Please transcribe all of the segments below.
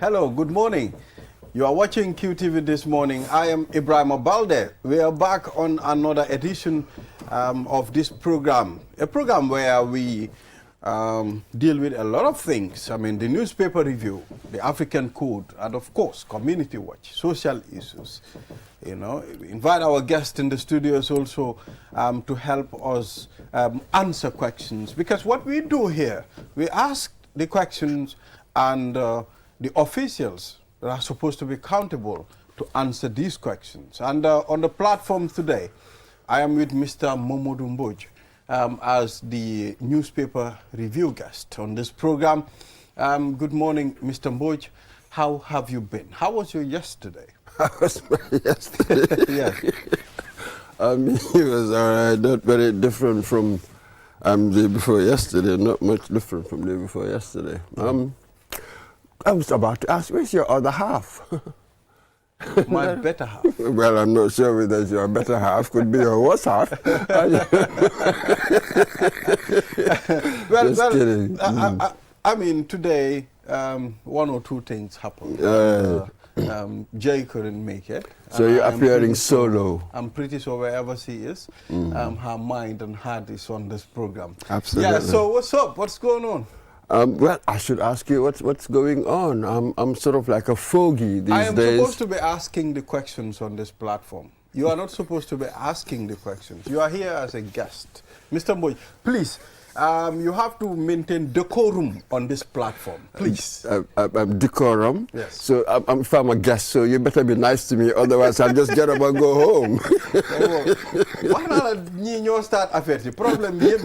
Hello, good morning. You are watching QTV this morning. I am Ibrahim Abalde. We are back on another edition of this program, a program where we deal with a lot of things. I mean, the newspaper review, the African Code, and of course, Community Watch, social issues. You know, we invite our guests in the studios also to help us answer questions. Because what we do here, we ask the questions and the officials that are supposed to be accountable to answer these questions. And on the platform today, I am with Mr. Momodu Mbodj as the newspaper review guest on this program. Good morning, Mr. Mbodj. How have you been? How was your yesterday? How was my yesterday? Yes. It was not very different from the day before yesterday, not much different from the day before yesterday. I was about to ask, where's your other half? My better half. Well, I'm not sure whether your better half could be your worse half. Just kidding. I mean, today, one or two things happened. Jay couldn't make it. So you're appearing solo. I'm pretty sure wherever she is, her mind and heart is on this program. Absolutely. Yeah, so what's up? What's going on? Well, I should ask you what's going on. I'm sort of like a fogey these days. I am supposed to be asking the questions on this platform. You are not supposed to be asking the questions. You are here as a guest. Mr. Mbodj, please, you have to maintain decorum on this platform, please. Decorum? Yes. So if I'm a guest, so you better be nice to me, otherwise I'll just get up and go home. Why not you start affair? Problem these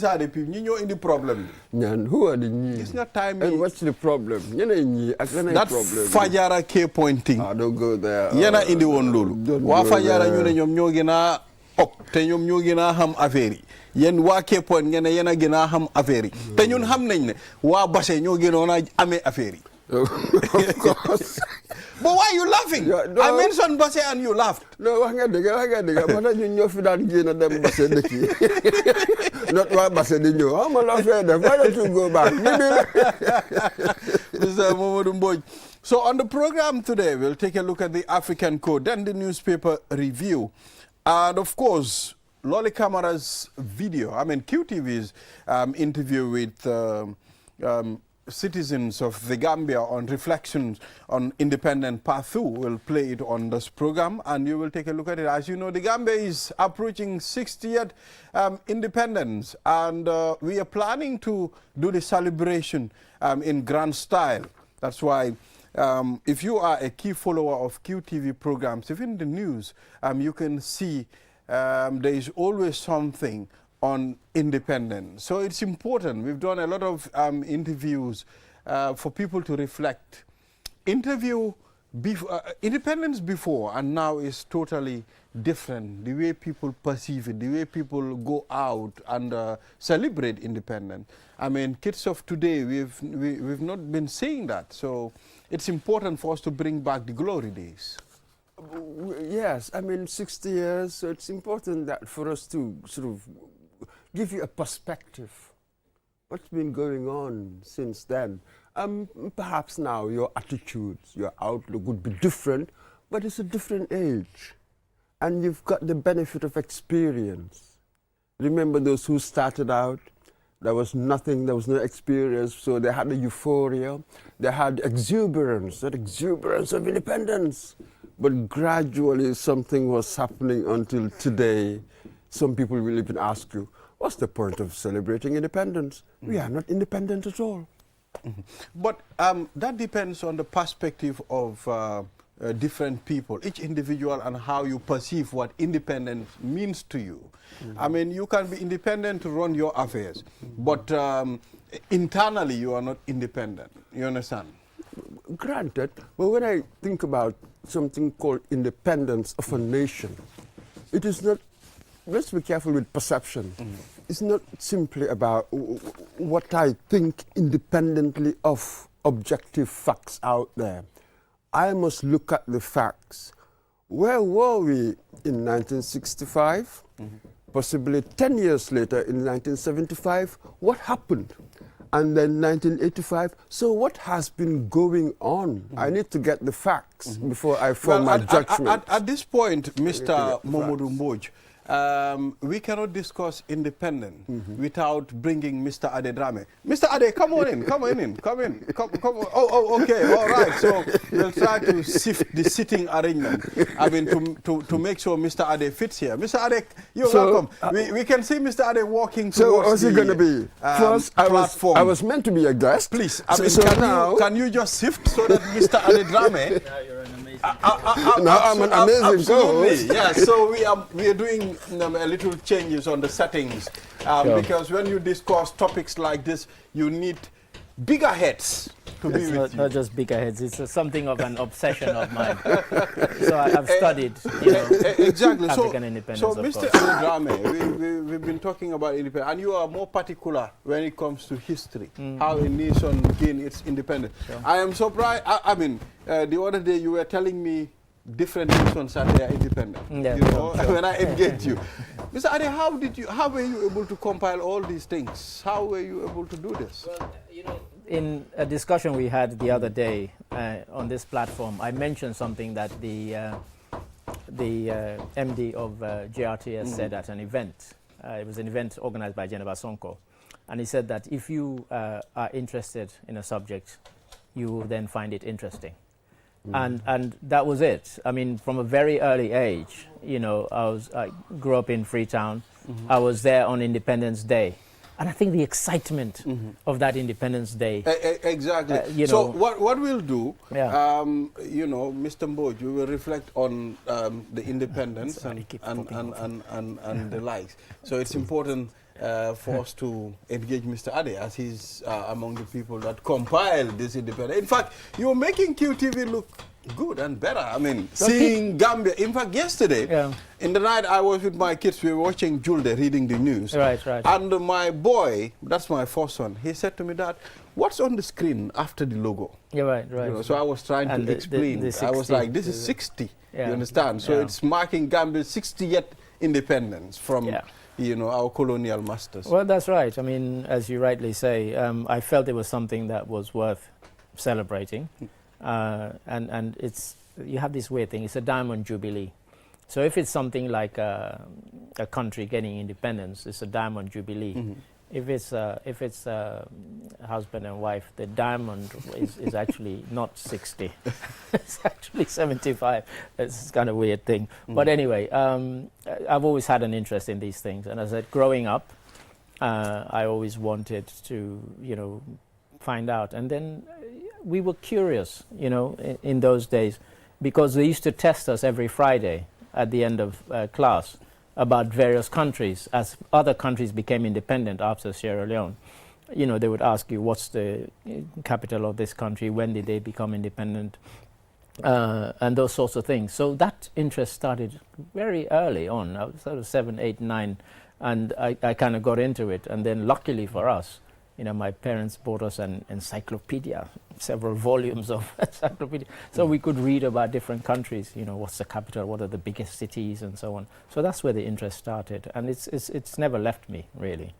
are the people in the problem. And who are the new? It's not time. And what's the problem? That Fajara K pointing. Don't go there. Yana in the one lulu. Wa Fajara ñoo gëna op te ñom ñoo gëna xam affaire yi. Yen wa K point ngeen yena gëna xam affaire yi. Te ñun xam nañ ne wa Basse ñoo gënoon amé affaire yi. Of course. But why are you laughing? Yeah, no, I mentioned Basse and you laughed. No, wax nga dëgg. Man ñun ñoo fi daan génn dem Basse dëkk. Not waa Basse di ñëw. Xam nga loo fee def. Why don't you go back? Mr. Momodu Mbodj. So on the program today, we'll take a look at the African Code, then the newspaper review. And of course, Lolly Camara's video, I mean QTV's interview with citizens of the Gambia on reflections on independent path through. We'll play it on this program and you will take a look at it. As you know, the Gambia is approaching 60th independence and we are planning to do the celebration in grand style. That's why if you are a key follower of QTV programs, even the news, you can see there is always something on independence. So it's important. We've done a lot of interviews for people to reflect. Independence before and now is totally different. The way people perceive it, the way people go out and celebrate independence. I mean, kids of today, we've not been saying that. So it's important for us to bring back the glory days. Yes, I mean 60 years, so it's important that for us to sort of give you a perspective. What's been going on since then? Perhaps now your attitudes, your outlook would be different, but it's a different age. And you've got the benefit of experience. Remember those who started out, there was nothing, there was no experience, so they had the euphoria, they had exuberance, that exuberance of independence. But gradually something was happening until today. Some people will even ask you, what's the point of celebrating independence? We are not independent at all. But that depends on the perspective of different people, each individual, and how you perceive what independence means to you. I mean, you can be independent to run your affairs, but internally you are not independent. You understand? Granted, but when I think about something called independence of a nation, it is not, let's be careful with perception. It's not simply about what I think independently of objective facts out there. I must look at the facts. Where were we in 1965? Possibly 10 years later in 1975, what happened? and then 1985. So what has been going on? I need to get the facts before I form my judgment. At this point, Mr. get the Momodou facts. Mbodj, we cannot discuss independence without bringing Mr. Ade Drame. Mr. Ade, come on in, come on in, come in. Come on. Oh, okay, all right. So we'll try to sift the sitting arrangement. I mean, to make sure Mr. Ade fits here. Mr. Ade, you're welcome. We can see Mr. Ade walking So towards what's it going to be? First, platform. I was meant to be a guest. Please, So now, can you just sift so that Mr. Ade Drame... You're an amazing. now I'm an amazing Absolutely, co-host. yeah. So we are doing a little changes on the settings because when you discuss topics like this, you need bigger heads to be It's with you. not just bigger heads. It's something of an obsession of mine. So I've studied, you know, Exactly. African independence. So of Mr. course. Adedrame, we've been talking about independence, and you are more particular when it comes to history, how a nation gained its independence. Sure. I am surprised. I mean, the other day you were telling me different nations and they are independent. Yeah, you know, sure. when I engaged you, Mr. Ade, how were you able to compile all these things? How were you able to do this? Well, you know, in a discussion we had the other day on this platform, I mentioned something that the MD of JRTS said at an event. It was an event organized by Geneva Sonko. And he said that if you are interested in a subject, you will then find it interesting. And that was it. I mean, from a very early age, you know, I grew up in Freetown. I was there on Independence Day. And I think the excitement of that Independence Day. Exactly. you So know, what we'll do, Yeah. you know, Mr. Mbodj, we will reflect on the independence Sorry, and, keep and, popping and the likes. So it's important for us to engage Mr. Ade as he's among the people that compiled this independence. In fact, you're making QTV look good and better. I mean, seeing Gambia. In fact, yesterday, in the night I was with my kids, we were watching Julde reading the news. Right. And my boy, that's my first son, he said to me, Dad, what's on the screen after the logo? Yeah, right. You know, so I was trying And to the explain. I 60, was like, this is 60. Yeah. You understand? So Yeah. it's marking Gambia's 60th independence from, you know, our colonial masters. Well, that's right. I mean, as you rightly say, I felt it was something that was worth celebrating. And it's, you have this weird thing, it's a diamond jubilee. So if it's something like a country getting independence, it's a diamond jubilee. If it's husband and wife, the diamond is actually not 60. It's actually 75. It's kind of a weird thing. But anyway, I've always had an interest in these things. And as I said, growing up, I always wanted to, you know, find out. And then we were curious, you know, in those days, because they used to test us every Friday at the end of class about various countries. As other countries became independent after Sierra Leone, you know, they would ask you, what's the capital of this country? When did they become independent? And those sorts of things. So that interest started very early on. I was sort of 7, 8, 9, and I kind of got into it. And then luckily for us, you know, my parents bought us an encyclopedia, several volumes of encyclopedia, so we could read about different countries. You know, what's the capital, what are the biggest cities, and so on. So that's where the interest started, and it's never left me really.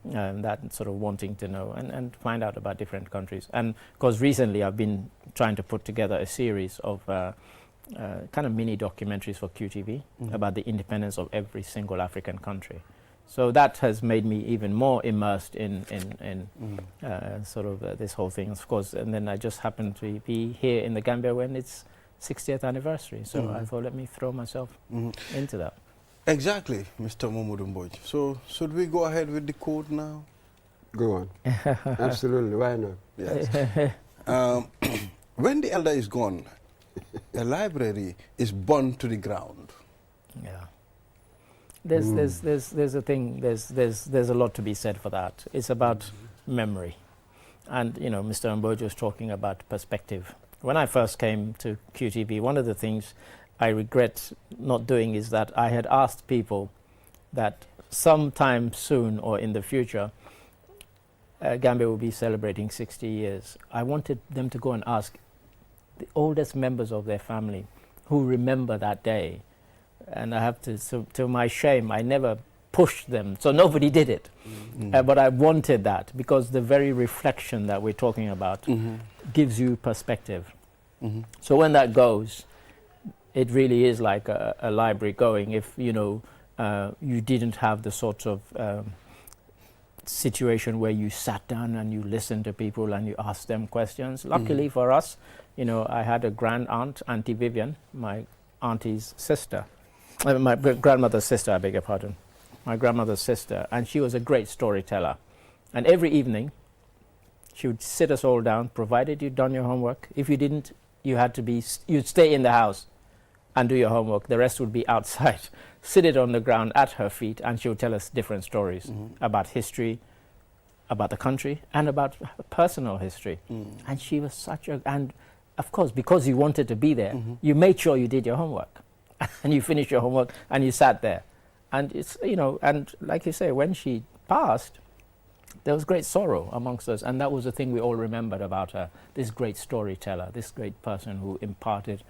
That sort of wanting to know and find out about different countries. And because recently I've been trying to put together a series of kind of mini documentaries for QTV about the independence of every single African country. So that has made me even more immersed in sort of this whole thing, of course. And then I just happened to be here in the Gambia when it's 60th anniversary. So I thought, let me throw myself into that. Exactly, Mr. Momodou Mbodj. So should we go ahead with the code now? Go on. Absolutely. Why not? Yes. When the elder is gone, the library is burned to the ground. Yeah. There's a thing. There's a lot to be said for that. It's about memory, and you know, Mr. Mbodj was talking about perspective. When I first came to QTV, one of the things I regret not doing is that I had asked people that sometime soon or in the future, Gambia will be celebrating 60 years. I wanted them to go and ask the oldest members of their family who remember that day. And I have to, so to my shame, I never push them. So nobody did it. But I wanted that because the very reflection that we're talking about gives you perspective. So when that goes, it really is like a library going. If, you know, you didn't have the sort of situation where you sat down and you listened to people and you asked them questions. Luckily for us, you know, I had a grand aunt, Auntie Vivian, my auntie's sister, my grandmother's sister, I beg your pardon, my grandmother's sister, and she was a great storyteller. And every evening, she would sit us all down, provided you'd done your homework. If you didn't, you'd stay in the house and do your homework. The rest would be outside. Sit it on the ground at her feet, and she would tell us different stories about history, about the country, and about personal history. And she was and of course, because you wanted to be there, you made sure you did your homework. And you finished your homework, and you sat there. And it's, you know, and like you say, when she passed, there was great sorrow amongst us, and that was the thing we all remembered about her, this great storyteller, this great person who imparted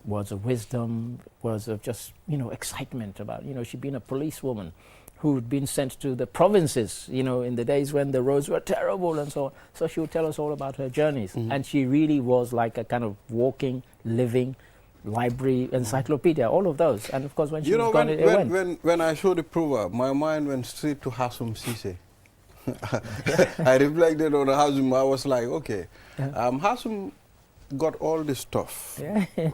words of wisdom, words of just, you know, excitement about, you know, she'd been a policewoman who'd been sent to the provinces, you know, in the days when the roads were terrible and so on. So she would tell us all about her journeys. And she really was like a kind of walking, living library, encyclopedia, all of those. And of course, when she was gone, it went. When I saw the proverb, my mind went straight to Hasum Sise. I reflected on Hasum. I was like, okay, Hasum got all this stuff.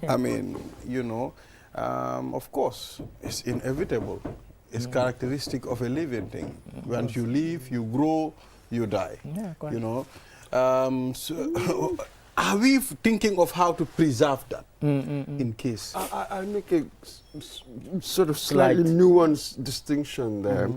I mean, you know, of course, it's inevitable. It's characteristic of a living thing. Once you live, you grow, you die. You know, so are we thinking of how to preserve that in case? I make a sort of slightly nuanced distinction there.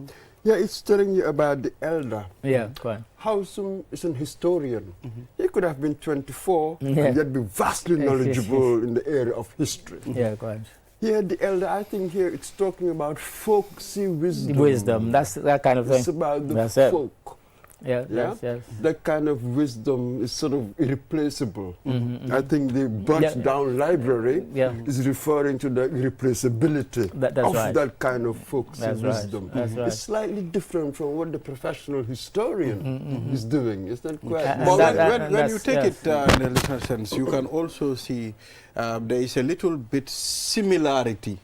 Yeah, it's telling you about the elder. Yeah, quite. Hasum is an historian. He could have been 24 and yet be vastly knowledgeable in the area of history. Yeah, quite. Here, the elder, I think here it's talking about folksy wisdom. Wisdom, that's that kind of thing. It's about the that's folk. Yes. That kind of wisdom is sort of irreplaceable. I think the burnt down library is referring to the irreplaceability of that kind of folksy wisdom. It's slightly different from what the professional historian is doing. Is that quite? Well, when you take it in a little sense, you can also see there is a little bit similarity.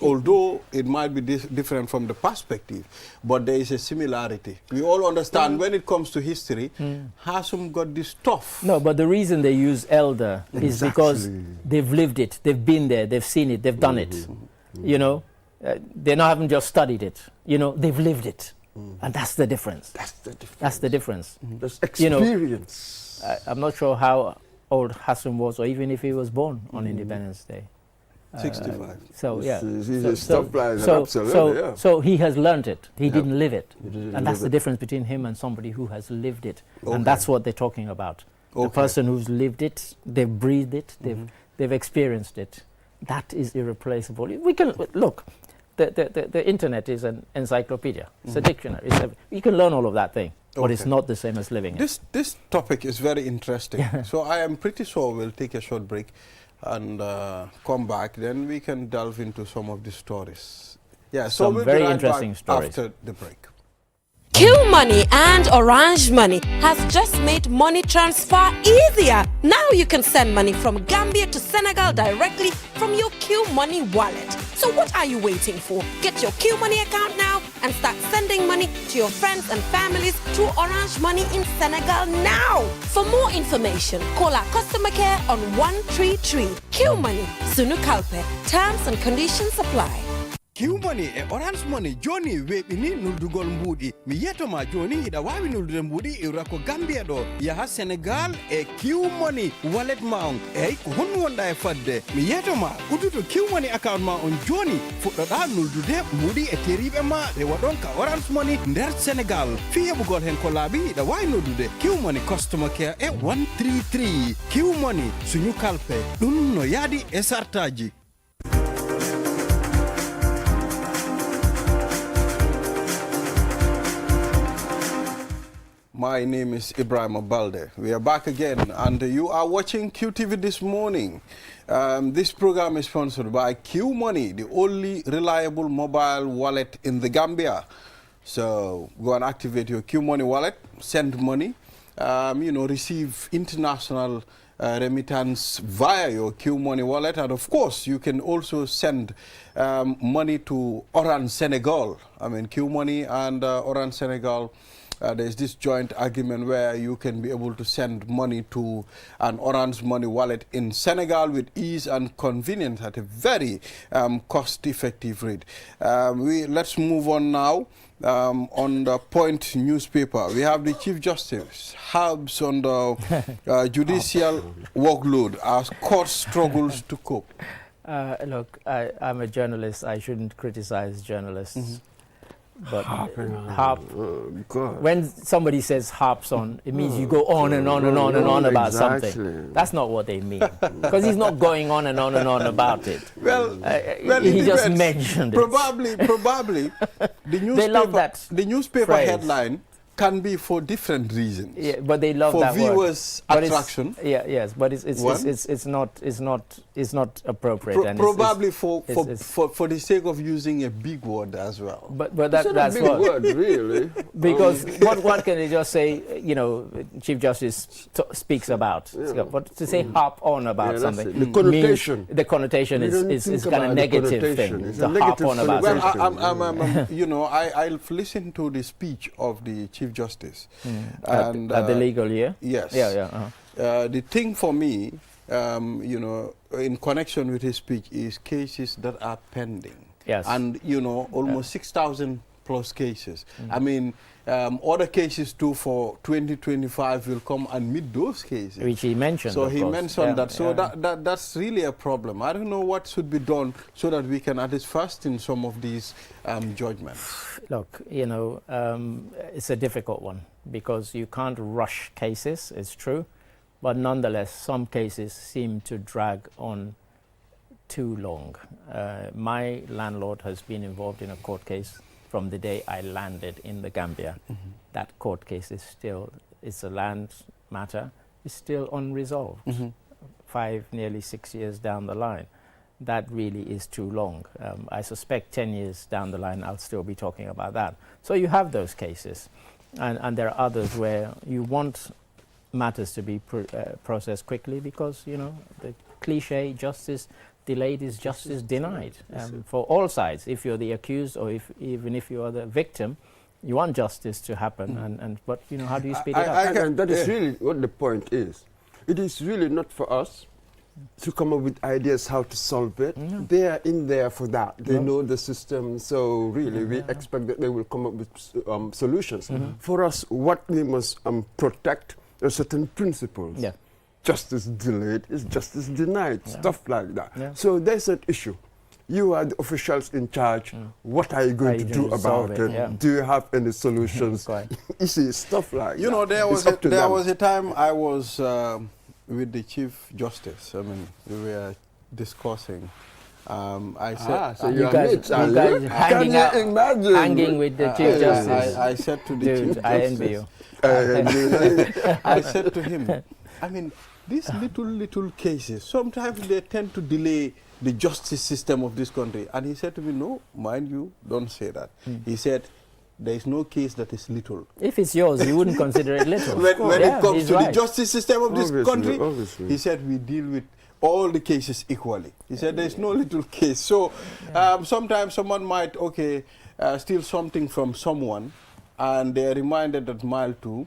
Although it might be different from the perspective, but there is a similarity. We all understand when it comes to history, Hasum got this stuff. No, but the reason they use elder is because they've lived it, they've been there, they've seen it, they've done it. You know, they haven't just studied it. You know, they've lived it, and that's the difference. That's the difference. That's experience. You know, I'm not sure how old Hasum was, or even if he was born on Independence Day. 65. So yeah. So he has learned it. He didn't live it, and that's the difference between him and somebody who has lived it. And that's what they're talking about. The person who's lived it, they've breathed it, they've experienced it. That is irreplaceable. We can look. The internet is an encyclopedia. It's a dictionary. You can learn all of that thing, but it's not the same as living it. This topic is very interesting. So I am pretty sure we'll take a short break and come back, then we can delve into some of the stories. Yeah, so some we'll very be right interesting back stories after the break. Q Money and Orange Money has just made money transfer easier. Now you can send money from Gambia to Senegal directly from your Q Money wallet. So what are you waiting for? Get your Q Money account now and start sending money to your friends and families through Orange Money in Senegal now. For more information, call our customer care on 133. Q Money, Sunu Kalpe. Terms and conditions apply. Q Money e Orange Money joni weɓini nuldugol mbuɗi mi yetoma joni ida wawi nuldude mbuɗi iwra ko Gambia ɗo yaha Senegal e Q Money wallet ma on eyyi ko honno wonɗa e fadde mi yetoma udduto Q Money account ma on joni fuɗɗoɗa nuldude mbuɗi e teriɓe ma rewa ɗon ka Orange Money nder Senegal fi heɓugol hen ko laaɓi ida wawi noddude Q Money customer care e 133 Q Money suñu kalpe ɗum no yaadi e sartaji. My name is Ibrahim Abalde. We are back again, and you are watching QTV this morning. This program is sponsored by Q Money, the only reliable mobile wallet in the Gambia. So go and activate your Q Money wallet, send money, receive international remittance via your Q Money wallet, and of course you can also send money to Orange Senegal. I mean, Q Money and Orange Senegal. There's this joint agreement where you can be able to send money to an Orange Money wallet in Senegal with ease and convenience at a very cost-effective rate. Let's move on now. On the Point newspaper, we have the Chief Justice Habs on the judicial workload as court struggles to cope. Look, I'm a journalist. I shouldn't criticize journalists. But when somebody says harps on, it means you go on and on and on and on about something. That's not what they mean, because he's not going on and on and on about it. Well, he just mentioned it. Probably, the newspaper, they love that the newspaper phrase. Headline can be for different reasons. Yeah, but they love for that viewers' word. attraction. But it's not appropriate. And probably for the sake of using a big word as well. But that's a big word, really. Because what can they just say? Chief Justice speaks about. Yeah. But to say harp on about something, the connotation. The connotation is kind of negative thing. It's to harp on about something. Well, I've listened to the speech of the Chief Justice. And, at the legal year? Yes. Yeah. The thing for me, in connection with his speech, is cases that are pending. Yes. And, almost 6,000 plus cases. I mean, other cases too for 2025 will come and meet those cases. Which he mentioned. So he mentioned that. So that's really a problem. I don't know what should be done so that we can at least fasten some of these judgments. Look, it's a difficult one because you can't rush cases, it's true. But nonetheless, some cases seem to drag on too long. My landlord has been involved in a court case from the day I landed in the Gambia. That court case is still, it's a land matter, is still unresolved. 5, nearly 6 years down the line. That really is too long. I suspect 10 years down the line, I'll still be talking about that. So you have those cases. And there are others where you want matters to be processed quickly because, the cliche, justice delayed is justice denied for all sides. If you're the accused or even if you are the victim, you want justice to happen. But how do you speed it up? And that is really what the point is. It is really not for us to come up with ideas how to solve it. They are in there for that. They know the system, so really we expect that they will come up with solutions. For us, what we must protect are certain principles. Yeah. Justice delayed is justice denied, stuff like that. Yeah. So there's an issue. You are the officials in charge. What are you going to do about it? Yeah. Do you have any solutions? You see, stuff like that. There was a time I was with the Chief Justice. I mean, we were discussing. I said, so you guys hanging with the Chief Justice. I said to the Chief Justice, I envy you. I said to him, I mean, these little cases, sometimes they tend to delay the justice system of this country. And he said to me, no, mind you, don't say that. He said, there is no case that is little. If it's yours, you wouldn't consider it little. when it comes to the justice system of this country, obviously. He said, we deal with all the cases equally. He said, there is no little case. So sometimes someone might, steal something from someone, and they are reminded at mile 2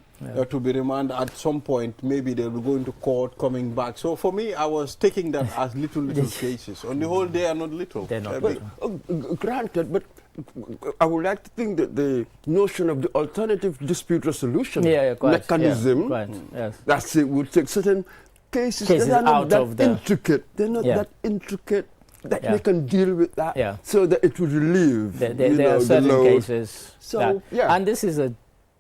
to be remanded at some point. Maybe they'll be going to court, coming back. So for me, I was taking that as little cases. On the whole, they are not little. They're not granted, but I would like to think that the notion of the alternative dispute resolution mechanism, that's it, would take certain cases that are not that intricate. They're not that intricate. That they can deal with that, so that it will relieve. There are certain cases. So and this is a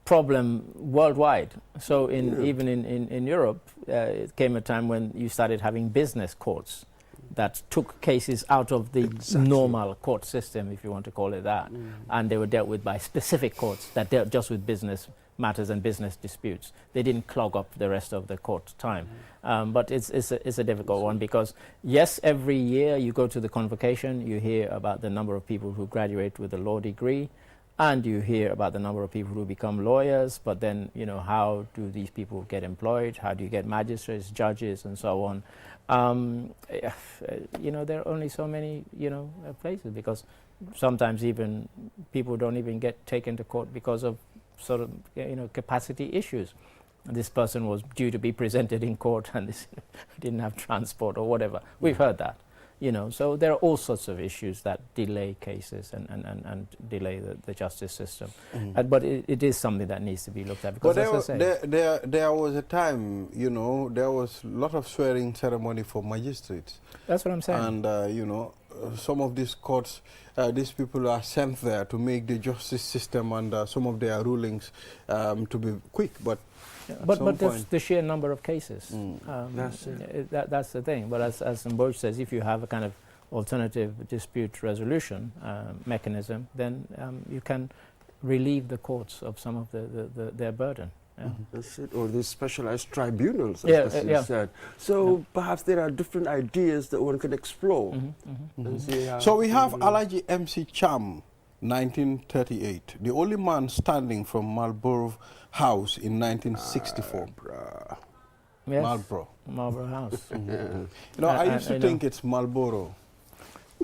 problem worldwide. So even in Europe, it came a time when you started having business courts that took cases out of the normal court system, if you want to call it that, and they were dealt with by specific courts that dealt just with business matters and business disputes. They didn't clog up the rest of the court time. But it's a difficult one because, yes, every year you go to the convocation, you hear about the number of people who graduate with a law degree, and you hear about the number of people who become lawyers, but then, you know, how do these people get employed? How do you get magistrates, judges, and so on? You know, there are only so many, you know, places, because sometimes even people don't even get taken to court because of sort of, you know, capacity issues. This person was due to be presented in court and this didn't have transport or whatever. We've heard that, you know. So there are all sorts of issues that delay cases and delay the justice system. But it is something that needs to be looked at, because But as I say, there was a time, you know, there was a lot of swearing ceremony for magistrates. that's what I'm saying. And, you know, some of these courts, these people are sent there to make the justice system and some of their rulings to be quick. But But the sheer number of cases. That's it. That's the thing. But as Mboj says, if you have a kind of alternative dispute resolution mechanism, then you can relieve the courts of some of their burden. Yeah. That's it, or these specialized tribunals, Yeah, as you yeah. said. So perhaps there are different ideas that one can explore. And see how So we have Alaji MC Cham, 1938, the only man standing from Marlborough House in 1964. Yes. Marlborough House. You know, I used to think it's Marlborough.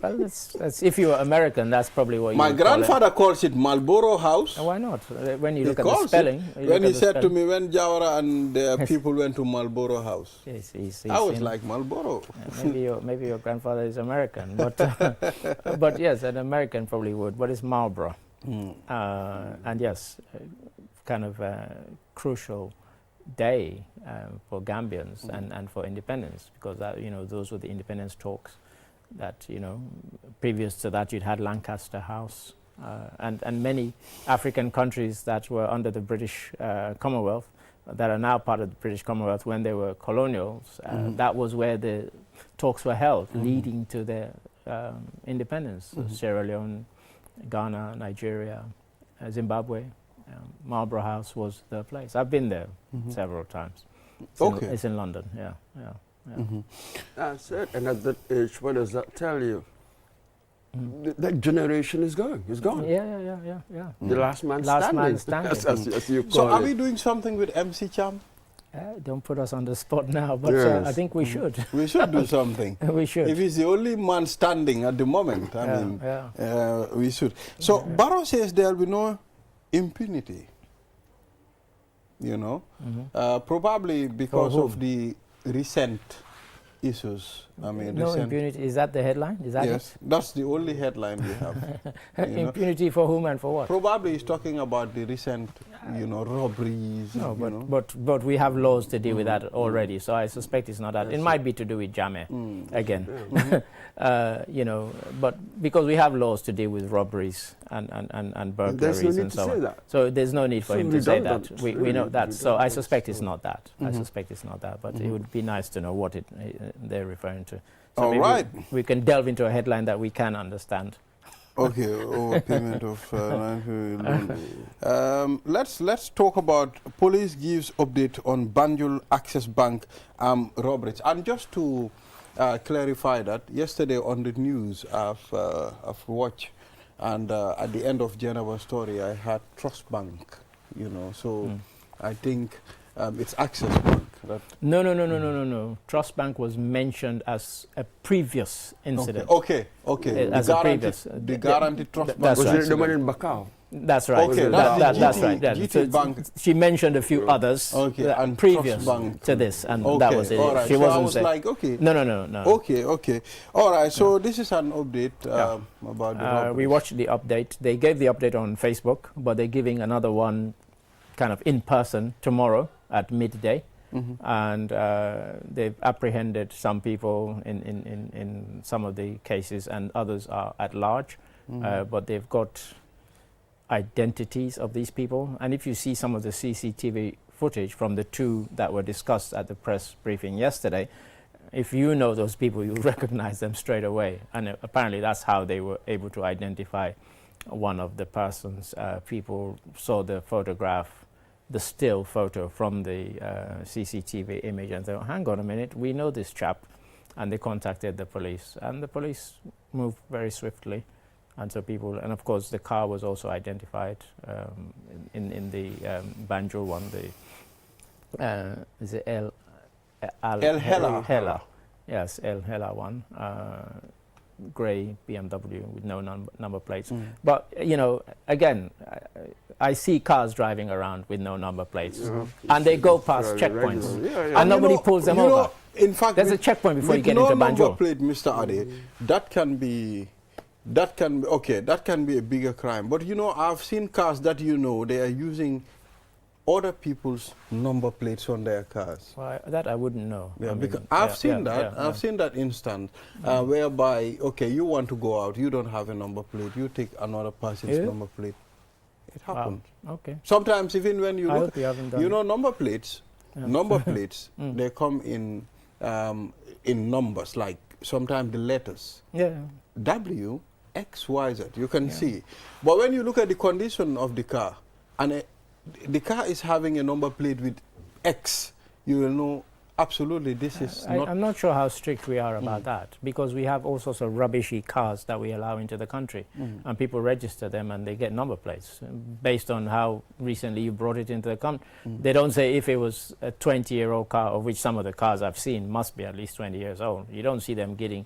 Well, that's if you are American, that's probably what you My would call it. grandfather calls it Marlborough House. Why not? When you He look at the calls it. spelling. When he said to me, when Jawara and the people went to Marlborough House, Yes, I was like, Marlborough. maybe your grandfather is American, but but yes, an American probably would. But it's Marlborough, and yes, kind of a crucial day for Gambians and for independence, because that, you know, those were the independence talks. That, you know, previous to that you'd had Lancaster House and many African countries that were under the British Commonwealth that are now part of the British Commonwealth when they were colonials. That was where the talks were held, leading to their independence. So Sierra Leone, Ghana, Nigeria, Zimbabwe. Marlborough House was the place. I've been there several times. It's in London, yeah. That's it. And at that age, what does that tell you? That generation is going. It's gone. Yeah. The last man Last standing. man standing. as you call So are it. we doing something with MC Cham? Don't put us on the spot now, but Yes. I think we should. We should do something. We should. If he's the only man standing at the moment, I mean, we should. So Barrow says there will be no impunity, you know, probably because of the recent issues. I mean, no impunity. Is that the headline? Is that yes, that's the only headline we have. you know. impunity for whom and for what? Probably he's talking about the recent, you know, robberies. No, you know. but we have laws to deal with that already. So I suspect it's not that. It might be to do with Jammeh again. You know, but because we have laws to deal with robberies and burglaries and so on. So there's no need for him to say that. We know that. So I suspect it's not that. I suspect it's not that. But it would be nice to know what they're referring to. So All right. We can delve into a headline that we can understand. Okay, overpayment of let's talk about police gives update on Banjul Access Bank robberies. And just to clarify that, yesterday on the news I've watched, and at the end of Geneva's story I had Trust Bank, you know, so I think it's Access Bank. No. Trust Bank was mentioned as a previous incident. Okay. As a previous. The guaranteed Trust Bank. That's Was right. it the one in Bacau? That's right. Okay, That's GT right. Yeah. GT Bank. She mentioned a few others And previous Trust Bank to this, and okay, that was it. All right. She So wasn't I was saying. like, okay. No. Okay. All right. So this is an update about the robberies. We watched the update. They gave the update on Facebook, but they're giving another one kind of in person tomorrow at midday. And they've apprehended some people in some of the cases, and others are at large. But they've got identities of these people. And if you see some of the CCTV footage from the two that were discussed at the press briefing yesterday, if you know those people, you'll recognize them straight away. And apparently that's how they were able to identify one of the persons. People saw the photograph the still photo from the CCTV image and thought, hang on a minute, we know this chap. And they contacted the police, and the police moved very swiftly. And so people, and of course the car was also identified in the Banjul one, the is it El Hela? Yes, El Hela one, grey BMW with no number plates. But you know, again, I see cars driving around with no number plates, and they go past checkpoints, and nobody pulls them over. In fact, there's a checkpoint before you get into Banjul. Number plate, Mr. Ade, that can be a bigger crime. But you know, I've seen cars that they are using other people's number plates on their cars. Well, that I wouldn't know. Yeah, because I've seen that. I've seen that instance whereby, you want to go out, you don't have a number plate, you take another person's number plate. It happens. Wow. Okay. Sometimes even when you look, number plates, they come in numbers, like sometimes the letters. Yeah. W, X, Y, Z. You can see. But when you look at the condition of the car, and the car is having a number plate with X, you will know absolutely this is not... I'm not sure how strict we are about that, because we have all sorts of rubbishy cars that we allow into the country, and people register them and they get number plates based on how recently you brought it into the country. They don't say if it was a 20-year-old car, of which some of the cars I've seen must be at least 20 years old. You don't see them getting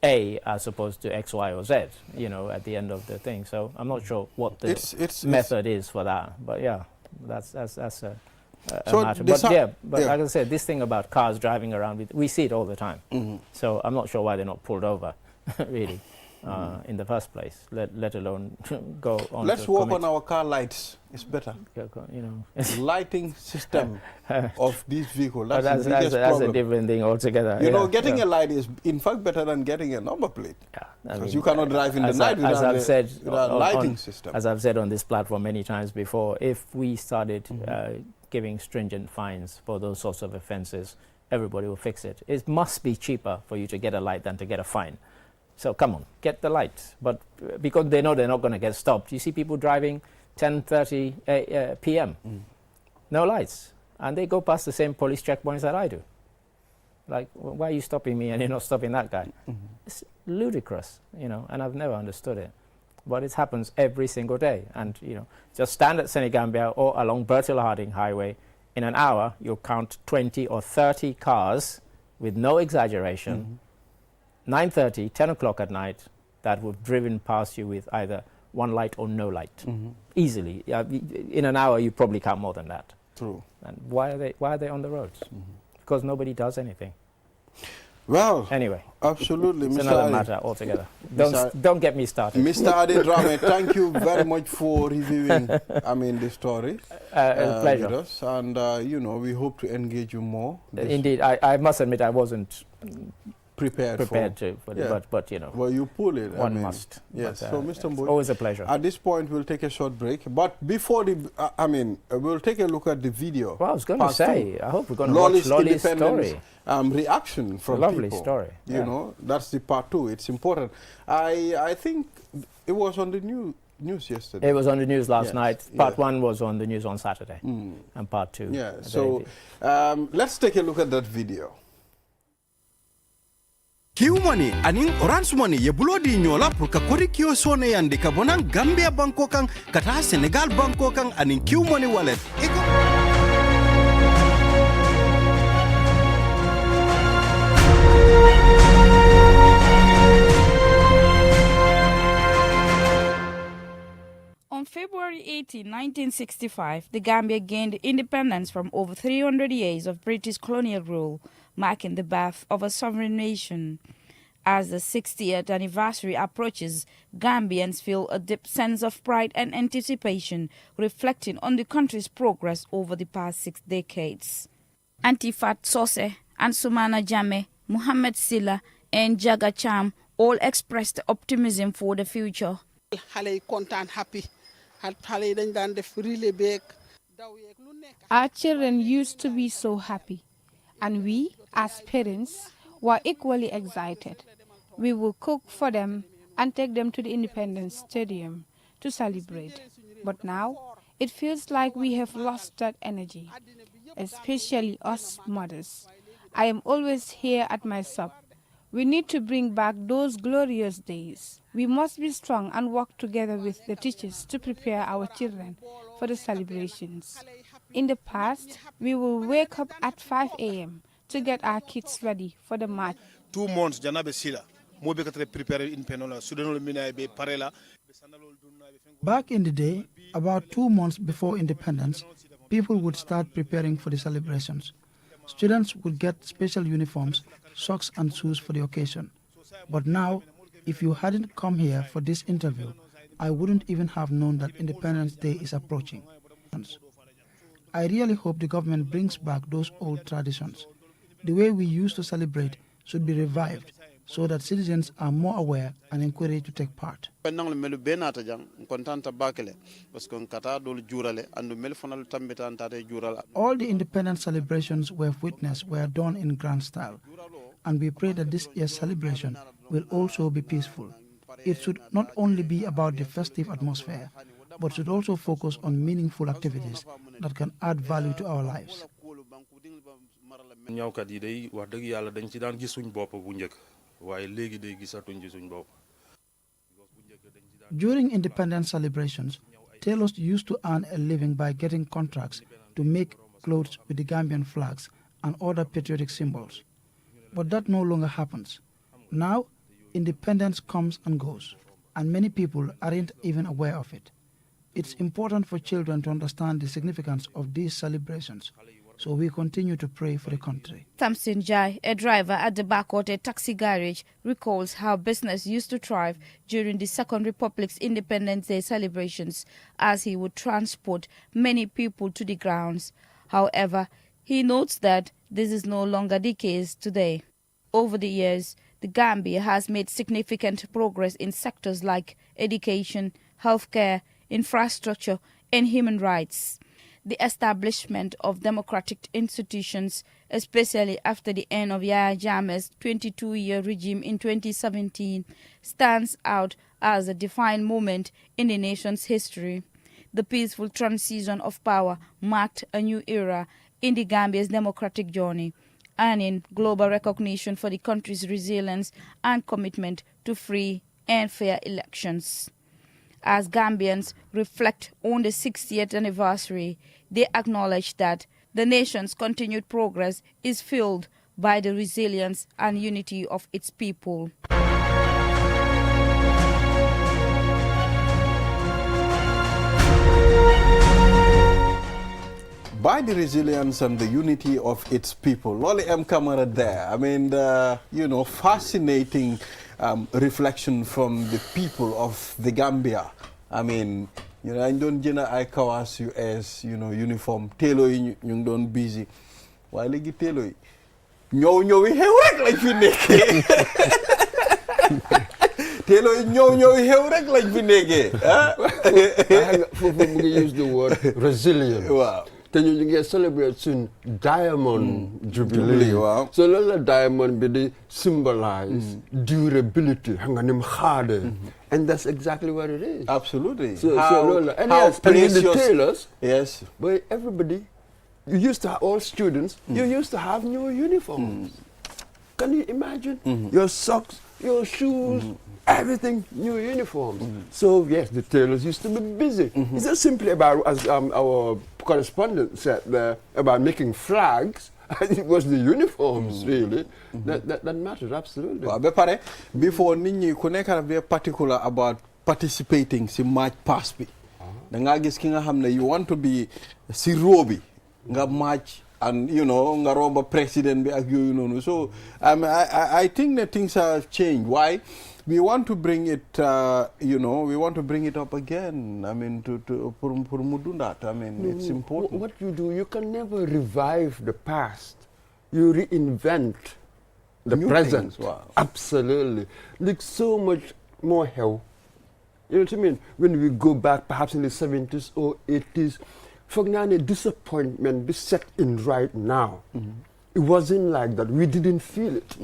A as opposed to X, Y, or Z, at the end of the thing. So I'm not sure what the method is for that. But yeah, that's a matter. But like I said, this thing about cars driving around, we see it all the time. So I'm not sure why they're not pulled over, really, in the first place, let alone go on. Let's work on our car lights. It's better. Lighting system of this vehicle. That's a different thing altogether. Getting a light is in fact better than getting a number plate. Because you cannot drive in the night without a lighting system. As I've said on this platform many times before, if we started giving stringent fines for those sorts of offences, everybody will fix it. It must be cheaper for you to get a light than to get a fine. So come on, get the light. But because they know they're not going to get stopped. You see people driving 10:30 p.m. No lights, and they go past the same police checkpoints that I do. Like, why are you stopping me and you're not stopping that guy? It's ludicrous, and I've never understood it. But it happens every single day. And, just stand at Senegambia or along Bertil Harding Highway. In an hour, you'll count 20 or 30 cars, with no exaggeration, 9:30, 10 o'clock at night, that would have driven past you with either one light or no light. Easily. In an hour, you probably count more than that. True. And why are they on the roads? Because nobody does anything. Well, anyway, absolutely, it's Mr. another Ade. matter altogether. Don't get me started. Mr. Ade Drame, thank you very much for reviewing, the story pleasure. with us, and we hope to engage you more. Indeed, I must admit I wasn't prepared to, but well, you pull it. One must. Yes. But, So, Mr. Mboy, always a pleasure. At this point, we'll take a short break. But before we'll take a look at the video. Well, I was going to say, I hope we're going to watch Lolly's story. Reaction from lovely people. Story. You know, that's the part 2. It's important. I think it was on the news yesterday. It was on the news last night. Part 1 was on the news on Saturday, and part 2. Yeah. So let's take a look at that video. Kiumani aning Orange Money ye bulodi nyola pour ka kori kio sone yandi ka bonang Gambia banko kang kata Senegal banko kang aning Kiumani wallet. On February 18, 1965, the Gambia gained independence from over 300 years of British colonial rule, marking the birth of a sovereign nation. As the 60th anniversary approaches, Gambians feel a deep sense of pride and anticipation, reflecting on the country's progress over the past 6 decades. Antifat Sose, Ansumana Jame, Muhammad Silla, and Jaga Cham all expressed optimism for the future. Our children used to be so happy, and we, as parents, were equally excited. We will cook for them and take them to the Independence Stadium to celebrate. But now, It feels like we have lost that energy, especially us mothers. I am always here at my sub. We need to bring back those glorious days. We must be strong and work together with the teachers to prepare our children for the celebrations. In the past, we will wake up at 5 a.m. to get our kids ready for the march. 2 months janabe sila mo be katre prepare in penola sudanol mina be parela. Back in the day, about 2 months before independence, people would start preparing for the celebrations. Students would get special uniforms, socks and shoes for the occasion. But now, if you hadn't come here for this interview, I wouldn't even have known that Independence Day is approaching. I really hope the government brings back those old traditions. The way we used to celebrate should be revived so that citizens are more aware and encouraged to take part. All the independence celebrations we've witnessed were done in grand style, and we pray that this year's celebration will also be peaceful. It should not only be about the festive atmosphere, but should also focus on meaningful activities that can add value to our lives. During independence celebrations, tailors used to earn a living by getting contracts to make clothes with the Gambian flags and other patriotic symbols. But that no longer happens. Now, independence comes and goes, and many people aren't even aware of it. It's important for children to understand the significance of these celebrations, so we continue to pray for the country. Samson Jai, a driver at the Backwater taxi garage, recalls how business used to thrive during the Second Republic's Independence Day celebrations, as he would transport many people to the grounds. However, he notes that this is no longer the case today. Over the years, the Gambia has made significant progress in sectors like education, healthcare, infrastructure, and human rights. The establishment of democratic institutions, especially after the end of Yahya Jammeh's 22-year regime in 2017, stands out as a defining moment in the nation's history. The peaceful transition of power marked a new era in the Gambia's democratic journey, earning global recognition for the country's resilience and commitment to free and fair elections. As Gambians reflect on the 60th anniversary, they acknowledge that the nation's continued progress is fueled by the resilience and unity of its people. By the resilience and the unity of its people. Lolly M. Kamara there. I mean, fascinating reflection from the people of the Gambia. I mean, I don't jina ay kawas US, uniform. Telo yi ñu doon busy. Waaye léegi telo yi ñëw yi xew rek lañ fi nekkee. Telo yi ñëw yi xew rek lañ fi nekkee. Foofu mu ngi use the word resilient. Wow. Te ñu ngi celebrate soon Diamond Jubilee. Wow. So loolu la diamond bi di symbolize durability, xam nga ni mu xaade. And that's exactly what it is. Absolutely. So loolu and yes, and with the tailors, yes. but everybody, you used to have all students, you used to have new uniforms. Can you imagine? Your socks, your shoes, everything, new uniforms. So yes, the tailors used to be busy. It's not simply about, as our correspondent said there, about making flags. It was the uniforms, really, that matters, absolutely. Well, before Nini, ku nekk very particular about participating in March Past bi. Da nga gis ki nga xamne you want to be si robi nga march and nga romba president bi ak yoyu nonu. So I think that things have changed. Why? We want to bring it, we want to bring it up again. I mean, to mudundat. I mean, it's important. What you do, you can never revive the past. You reinvent the New present. Things, wow. Absolutely. Like so much more hell. You know what I mean? When we go back, perhaps in the 70s or 80s, for now, disappointment be set in right now. It wasn't like that. We didn't feel it.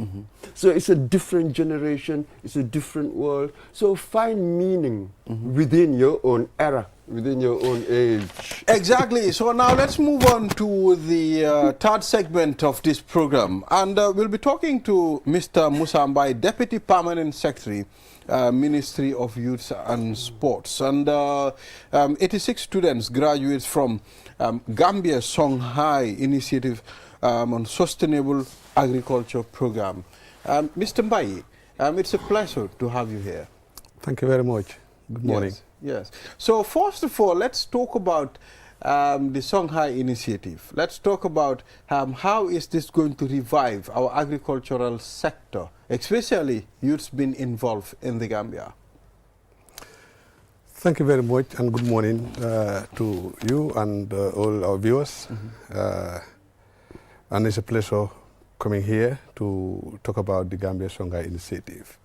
So it's a different generation. It's a different world. So find meaning within your own era. within your own age. Exactly. So now let's move on to the third segment of this program. And we'll be talking to Mr. Musa Mbai, Deputy Permanent Secretary, Ministry of Youth and Sports. And 86 students graduates from Gambia Songhai Initiative on Sustainable Agriculture Program. Mr. Mbai, it's a pleasure to have you here. Thank you very much. Good morning. Yes. So first of all, let's talk about the Songhai Initiative. Let's talk about how is this going to revive our agricultural sector, especially youths being involved in the Gambia. Thank you very much and good morning to you and all our viewers. And it's a pleasure coming here to talk about the Gambia Songhai Initiative.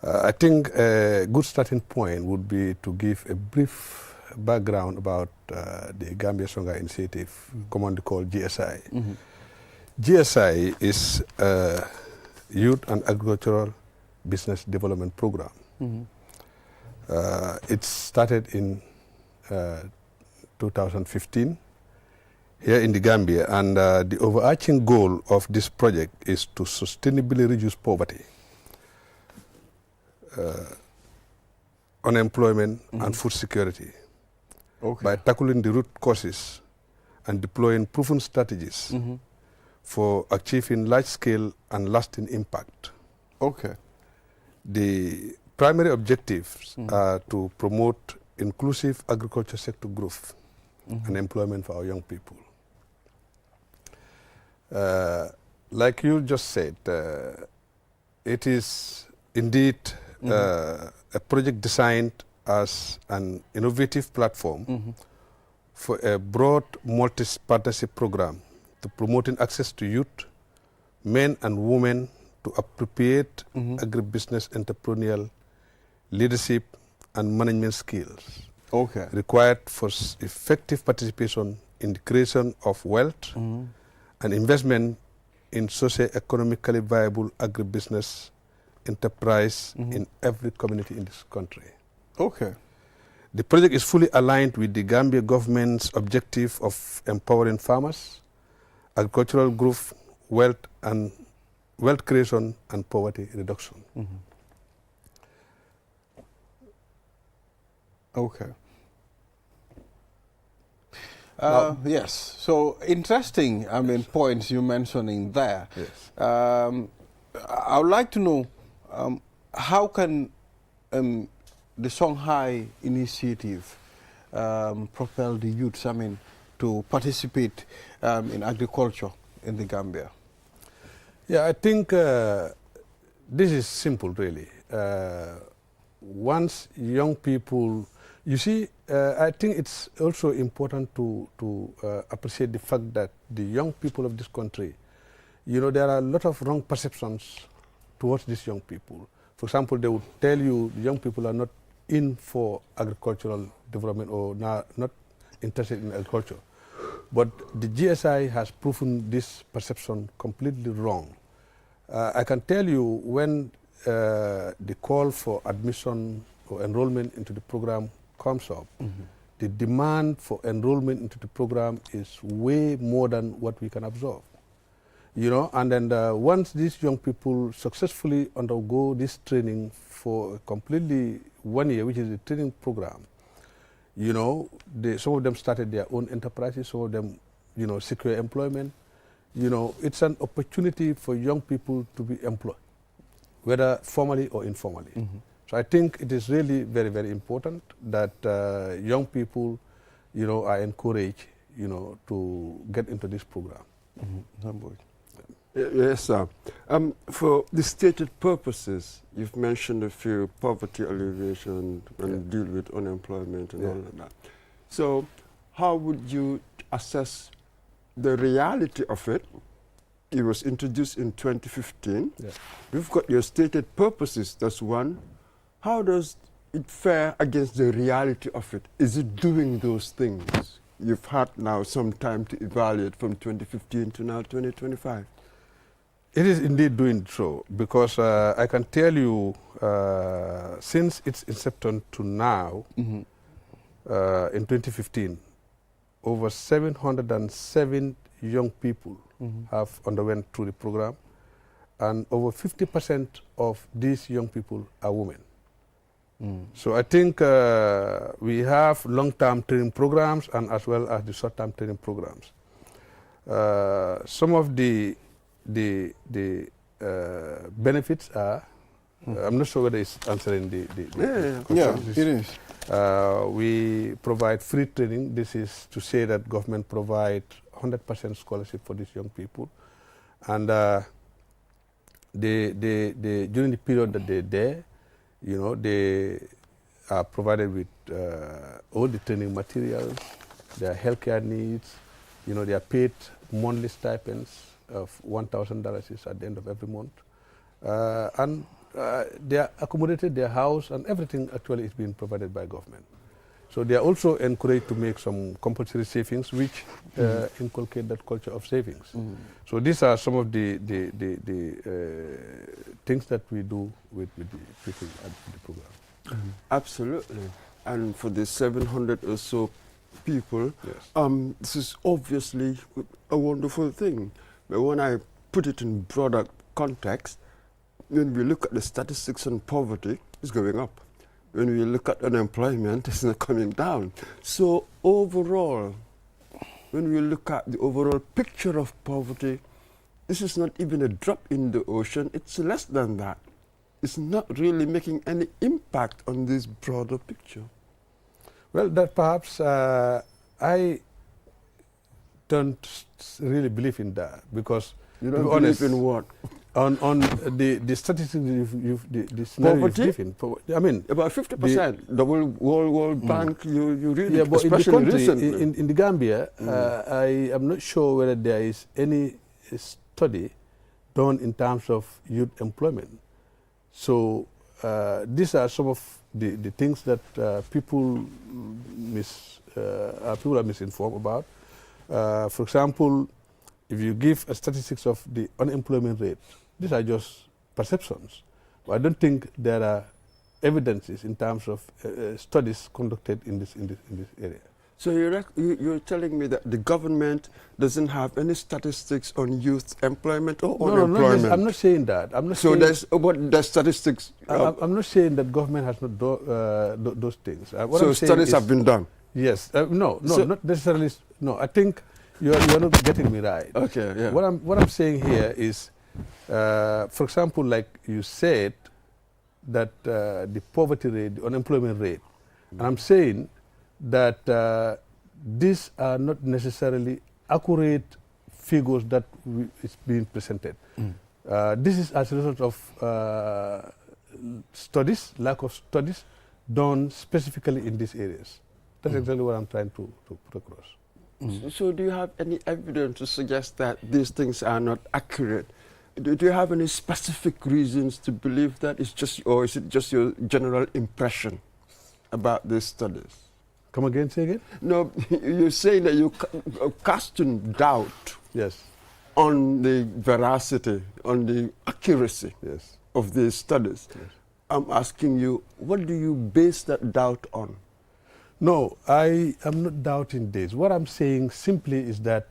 I think a good starting point would be to give a brief background about the Gambia Songhai Initiative, commonly called GSI. GSI is a Youth and Agricultural Business Development Program. It started in 2015 here in the Gambia, and the overarching goal of this project is to sustainably reduce poverty, unemployment and food security by tackling the root causes and deploying proven strategies for achieving large-scale and lasting impact. The primary objectives are to promote inclusive agriculture sector growth and employment for our young people. Like you just said, it is indeed a project designed as an innovative platform for a broad multi-partnership program to promoting access to youth, men and women to appropriate agribusiness entrepreneurial leadership and management skills required for effective participation in the creation of wealth and investment in socio-economically viable agribusiness enterprise in every community in this country. The project is fully aligned with the Gambia government's objective of empowering farmers, agricultural growth, wealth creation and poverty reduction. Yes, so interesting, points you're mentioning there. I would like to know how can the Songhai Initiative propel the youths, to participate in agriculture in the Gambia? Yeah, I think this is simple, really. Once young people, you see, I think it's also important to appreciate the fact that the young people of this country, there are a lot of wrong perceptions towards these young people. For example, they would tell you young people are not in for agricultural development or not interested in agriculture. But the GSI has proven this perception completely wrong. I can tell you when the call for admission or enrollment into the program comes up, the demand for enrollment into the program is way more than what we can absorb. And then once these young people successfully undergo this training for completely 1 year, which is a training program, some of them started their own enterprises, some of them, secure employment. It's an opportunity for young people to be employed, whether formally or informally. So I think it is really very, very important that young people, are encouraged, to get into this program. Yes, sir. For the stated purposes, you've mentioned a few: poverty alleviation and deal with unemployment and all of that. So how would you assess the reality of it? It was introduced in 2015. You've got your stated purposes, that's one. How does it fare against the reality of it? Is it doing those things? You've had now some time to evaluate from 2015 to now 2025. It is indeed doing so, because I can tell you, since its inception to now, in 2015, over 707 young people have underwent through the program, and over 50% of these young people are women. So I think we have long-term training programs and as well as the short-term training programs. Some of the benefits are, I'm not sure whether it's answering the Yeah, it is. We provide free training. This is to say that government provide 100% scholarship for these young people, and during the period that they're there, you know, they are provided with all the training materials, their healthcare needs. You know, they are paid monthly stipends of $1,000 at the end of every month, and they are accommodated, their house and everything actually is being provided by government. So they are also encouraged to make some compulsory savings, which inculcate that culture of savings. So these are some of the things that we do with the people at the program. Absolutely. And for the 700 or so people, this is obviously a wonderful thing. But when I put it in broader context, when we look at the statistics on poverty, it's going up. When we look at unemployment, it's not coming down. So overall, when we look at the overall picture of poverty, this is not even a drop in the ocean, it's less than that. It's not really making any impact on this broader picture. Well, that perhaps I don't really believe in that, because you don't believe honest, in what? On the statistics the scenario you've given, I mean about 50%. The World Bank, you read yeah, it, but in the especially country, recently. in the Gambia, I am not sure whether there is any study done in terms of youth employment. So these are some of the things that people are misinformed about. For example, if you give a statistics of the unemployment rate, these are just perceptions. But I don't think there are evidences in terms of studies conducted in this area. So you're telling me that the government doesn't have any statistics on youth employment or unemployment? No, I'm not saying that. I'm not so saying there's what the statistics? I'm not saying that government has not those things. What so I'm saying studies is, have been done? Yes. No, so not necessarily. No, I think you're not getting me right. Okay. Yeah. What I'm saying here is, for example, like you said, that the poverty rate, the unemployment rate, and I'm saying that these are not necessarily accurate figures that is being presented. This is as a result of studies, lack of studies done specifically in these areas. That's exactly what I'm trying to put across. So do you have any evidence to suggest that these things are not accurate? Do you have any specific reasons to believe that? Or is it just your general impression about these studies? Come again, say again? No, you're saying that you're casting doubt on the veracity, on the accuracy of these studies. I'm asking you, what do you base that doubt on? No, I am not doubting this. What I'm saying simply is that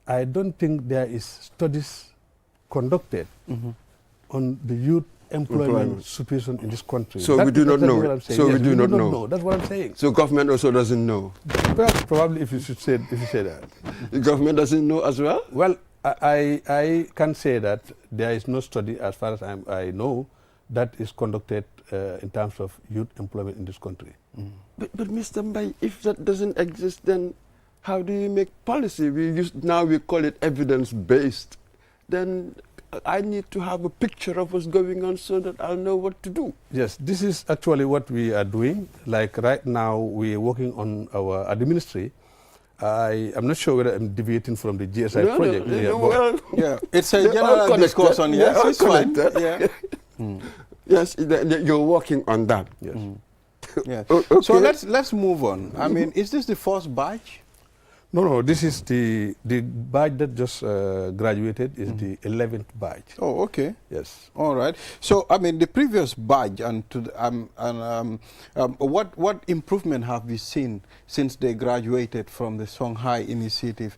I don't think there is studies conducted on the youth employment situation in this country. So we do not know. So we do not know. That's what I'm saying. So government also doesn't know. Well, probably if you say that. The government doesn't know as well? Well, I can say that there is no study, as far as I know, that is conducted in terms of youth employment in this country. But Mr. Mbai, if that doesn't exist, then how do you make policy? Now we call it evidence-based. Then I need to have a picture of what's going on so that I'll know what to do. Yes, this is actually what we are doing. Like right now, we are working on our ministry. I am not sure whether I'm deviating from the GSI project. It's a general discussion. Yes, it's fine. Yes, you're working on that. Yes. Yes. Okay. So let's move on. I mean, is this the first batch? No, this is the batch that just graduated is the 11th batch. Oh, okay. Yes. All right. So, I mean, the previous batch and what improvement have we seen since they graduated from the Shanghai Initiative?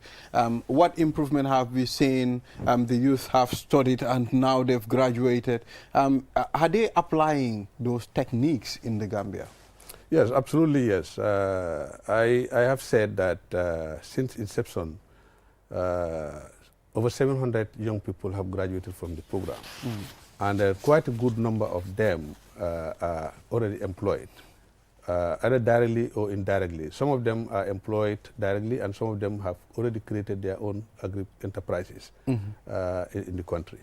What improvement have we seen? The youth have studied and now they've graduated. Are they applying those techniques in the Gambia? Yes, absolutely, yes. I have said that since inception, over 700 young people have graduated from the program. And quite a good number of them are already employed, either directly or indirectly. Some of them are employed directly, and some of them have already created their own agri-enterprises in the country.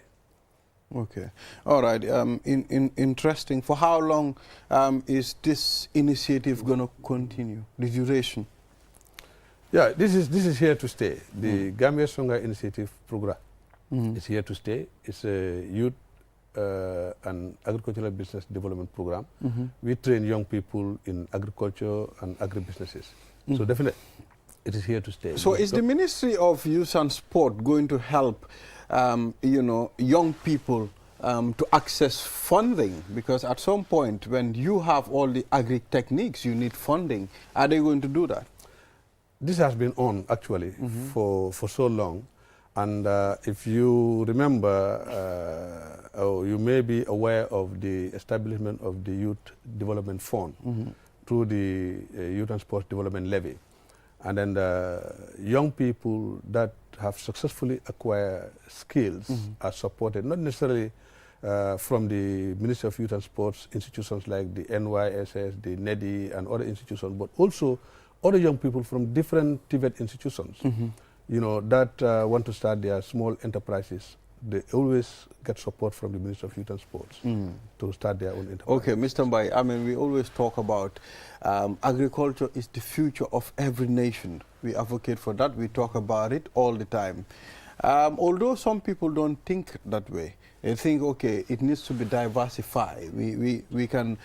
Okay. All right. Interesting. For how long is this initiative going to continue, the duration? Yeah, this is here to stay. The Gambia Stronger Initiative program is here to stay. It's a youth and agricultural business development program. We train young people in agriculture and agribusinesses. So definitely, it is here to stay. So is the Ministry of Youth and Sport going to help young people to access funding? Because at some point, when you have all the agri techniques, you need funding. Are they going to do that? This has been on, actually, for so long. And if you remember, or you may be aware of the establishment of the Youth Development Fund through the Youth and Sports Development Levy. And then the young people that have successfully acquired skills are supported, not necessarily from the Ministry of Youth and Sports institutions like the NYSS, the NEDI, and other institutions, but also other young people from different TVET institutions, that want to start their small enterprises. They always get support from the Ministry of Youth and Sports to start their own enterprise. Okay, Mr. Mbai, I mean, we always talk about agriculture is the future of every nation. We advocate for that. We talk about it all the time. Although some people don't think that way. They think, okay, it needs to be diversified. We can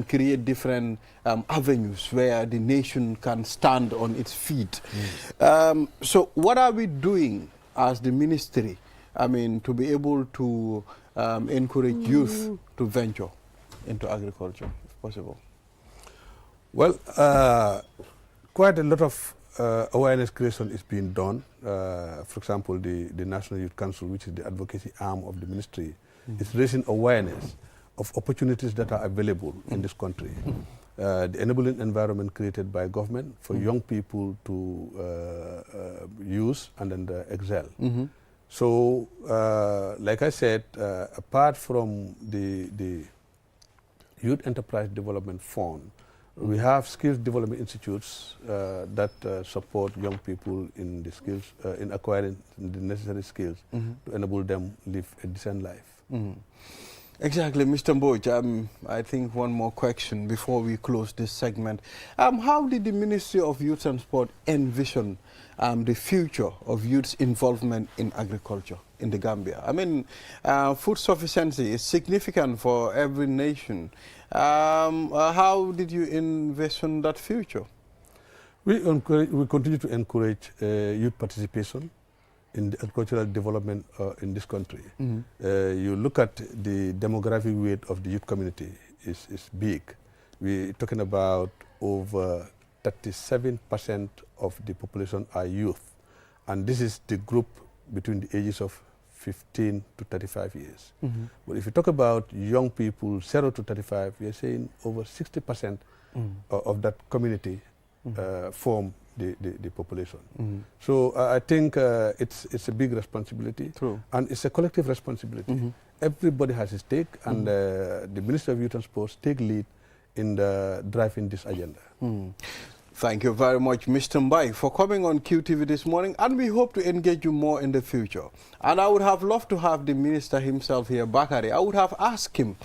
create different avenues where the nation can stand on its feet. So what are we doing as the ministry, I mean, to be able to encourage youth to venture into agriculture, if possible? Well, quite a lot of awareness creation is being done. For example, the National Youth Council, which is the advocacy arm of the ministry, is raising awareness of opportunities that are available in this country. The enabling environment created by government for young people to use and then excel. So, like I said, apart from the Youth Enterprise Development Fund, we have skills development institutes that support young people in the skills, in acquiring the necessary skills to enable them live a decent life. Exactly, Mr. Mboj. I think one more question before we close this segment. How did the Ministry of Youth and Sport envision the future of youth's involvement in agriculture in the Gambia? I mean, food sufficiency is significant for every nation. How did you envision that future? We continue to encourage youth participation in the agricultural development in this country. You look at the demographic weight of the youth community is big. We're talking about over 37% of the population are youth. And this is the group between the ages of 15 to 35 years. But if you talk about young people 0 to 35, we are saying over 60% of that community form the population. So I think it's a big responsibility. True. And it's a collective responsibility. Everybody has a stake, and the Ministry of Youth and Sports take lead in driving this agenda. Thank you very much, Mr. Mbai, for coming on QTV this morning, and we hope to engage you more in the future. And I would have loved to have the minister himself here, Bakari. I would have asked him,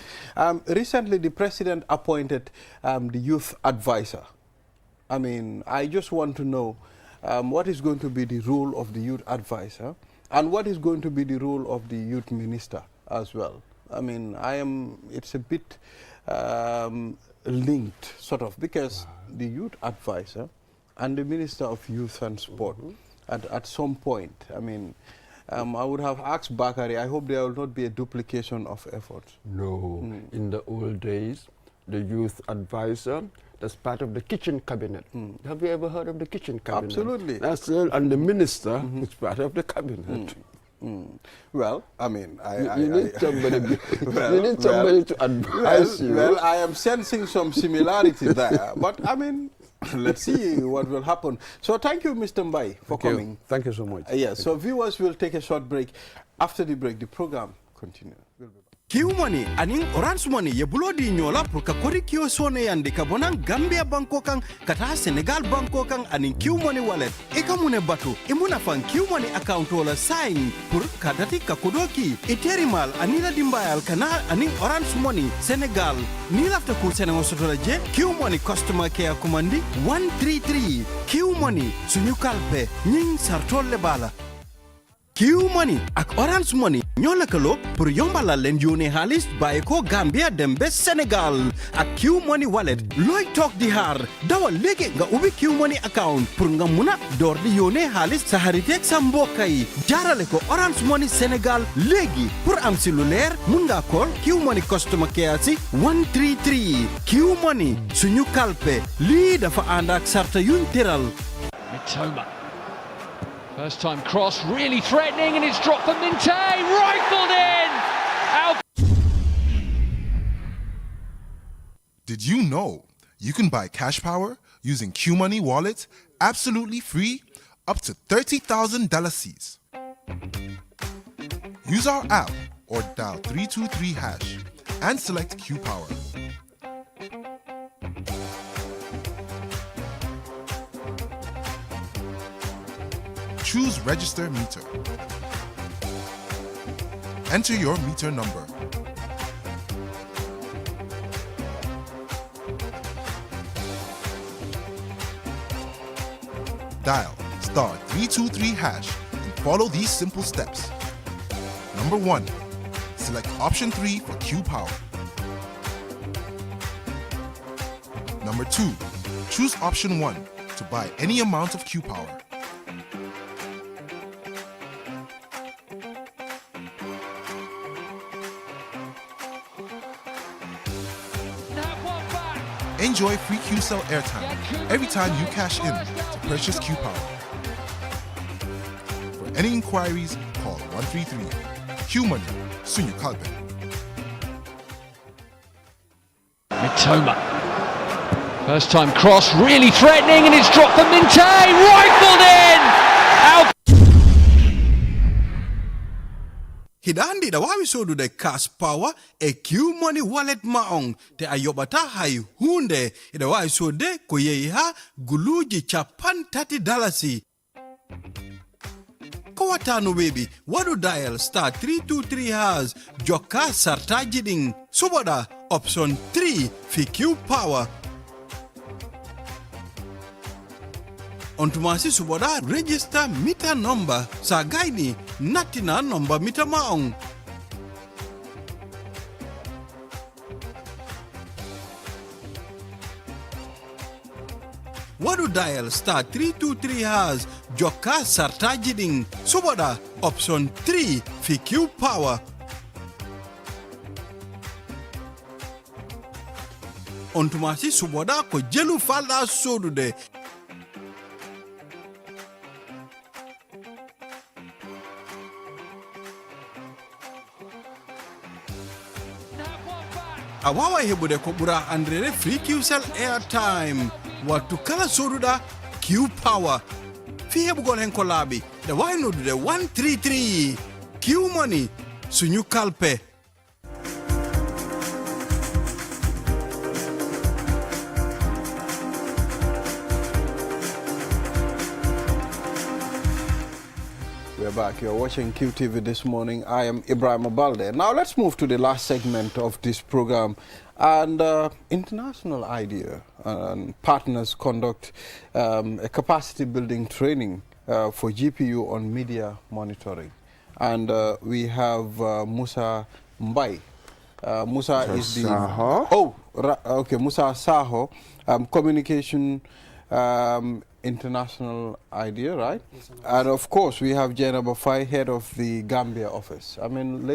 recently the president appointed the youth advisor. I mean, I just want to know what is going to be the role of the youth advisor and what is going to be the role of the youth minister as well. I mean, it's a bit linked, sort of, because the youth advisor and the Minister of Youth and Sport at some point. I mean, I would have asked Bakari, I hope there will not be a duplication of efforts. No. In the old days, the youth advisor, that's part of the kitchen cabinet. Have you ever heard of the kitchen cabinet? Absolutely. That's and the minister is part of the cabinet. Well, I mean, you need somebody. You need somebody to advise you. Well, I am sensing some similarity there, but I mean, let's see what will happen. So thank you, Mr. Mbai, for coming. Thank you so much. Yes, so viewers will take a short break. After the break, the program continues. We'll be back. Kiu money aning orange money ye bulo di nyola pour ka kori kio sone yandi ka bonang Gambia banko kang kata Senegal banko kang aning Kiu money wallet eka mune batu imuna fan Kiu money account wala sign pour kadati ka kodoki eterimal anila dimbayal kana aning orange money Senegal ni lafta ku Senegal sotola je Kiu money customer care commandi 133 Kiu money sunyu kalpe nying sartol le bala Kiu money ak orange money ñoo lëkkaloo pour yombalal leen yónnee xaalis bàyyi ko Gambia dem ba Sénégal ak Kiu money wallet looy toog di xaar dawal léegi nga ubbi Kiu money account pour nga mun a door di yónnee xaalis sa xariteeg sa mbokk yi jaarale ko orange money Sénégal léegi pour am si lu leer mun nga call Kiu money customer care si 133 Kiu money suñu kalpe lii dafa ànd ak sarta yuñ tëral. Mitoma. First time cross, really threatening, and it's dropped for Minte, rifled in! Out. Did you know you can buy cash power using Q Money Wallet absolutely free up to 30,000 C's? Use our app or dial 323 hash and select Q Power. Choose Register Meter. Enter your meter number. Dial *323 hash and follow these simple steps. Number 1. Select option 3 for Q Power. Number 2. Choose option 1 to buy any amount of Q Power. Enjoy free QCell airtime every time you cash in to purchase Q Power. For any inquiries, call 133. Q Money, Sunyu Kalpe. Mitoma. First time cross, really threatening, and it's dropped for Minte, rifled in! Out. Hidandi da wawi sodu de cash power e Q money wallet maong te ayobata hai hunde ida wawi sode ko yeha guluji chapan $30. Ko watano baby wadu dial *323 has joka sartajiding suboda option 3 fi Q power. Ontumasi suboda register meter number sa gaini natina number meter maong. Wadu dial *323 has joka sartajiding suboda option 3 fi Q power. Ontumasi suboda ko jelu falda sodude. Awawa hebude ko bura andrere free QCell airtime watu kala soruda Q power fi hebugol hen ko labi da wayno de 133 Q money suñu kalpe. We're back. You're watching QTV this morning. I am Ibrahim Abalde. Now let's move to the last segment of this program. And International IDEA and partners conduct a capacity building training for GPU on media monitoring. And we have Musa Mbai. Musa is the... Saho. Oh, okay, Musa Saho, communication international idea, right? And of course, we have Jainaba Faye, head of the Gambia office. I mean,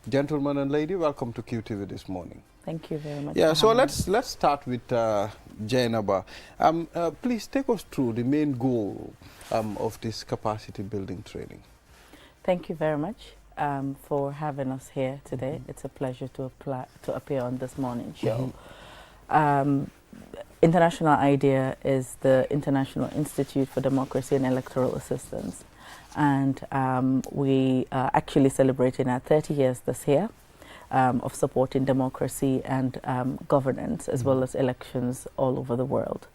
gentlemen and lady, welcome to QTV this morning. Thank you very much. Yeah, so let's start with Jainaba. Please take us through the main goal of this capacity building training. Thank you very much for having us here today. It's a pleasure to appear on this morning show. International IDEA is the International Institute for Democracy and Electoral Assistance, and we are actually celebrating our 30 years this year of supporting democracy and governance as well as elections all over the world.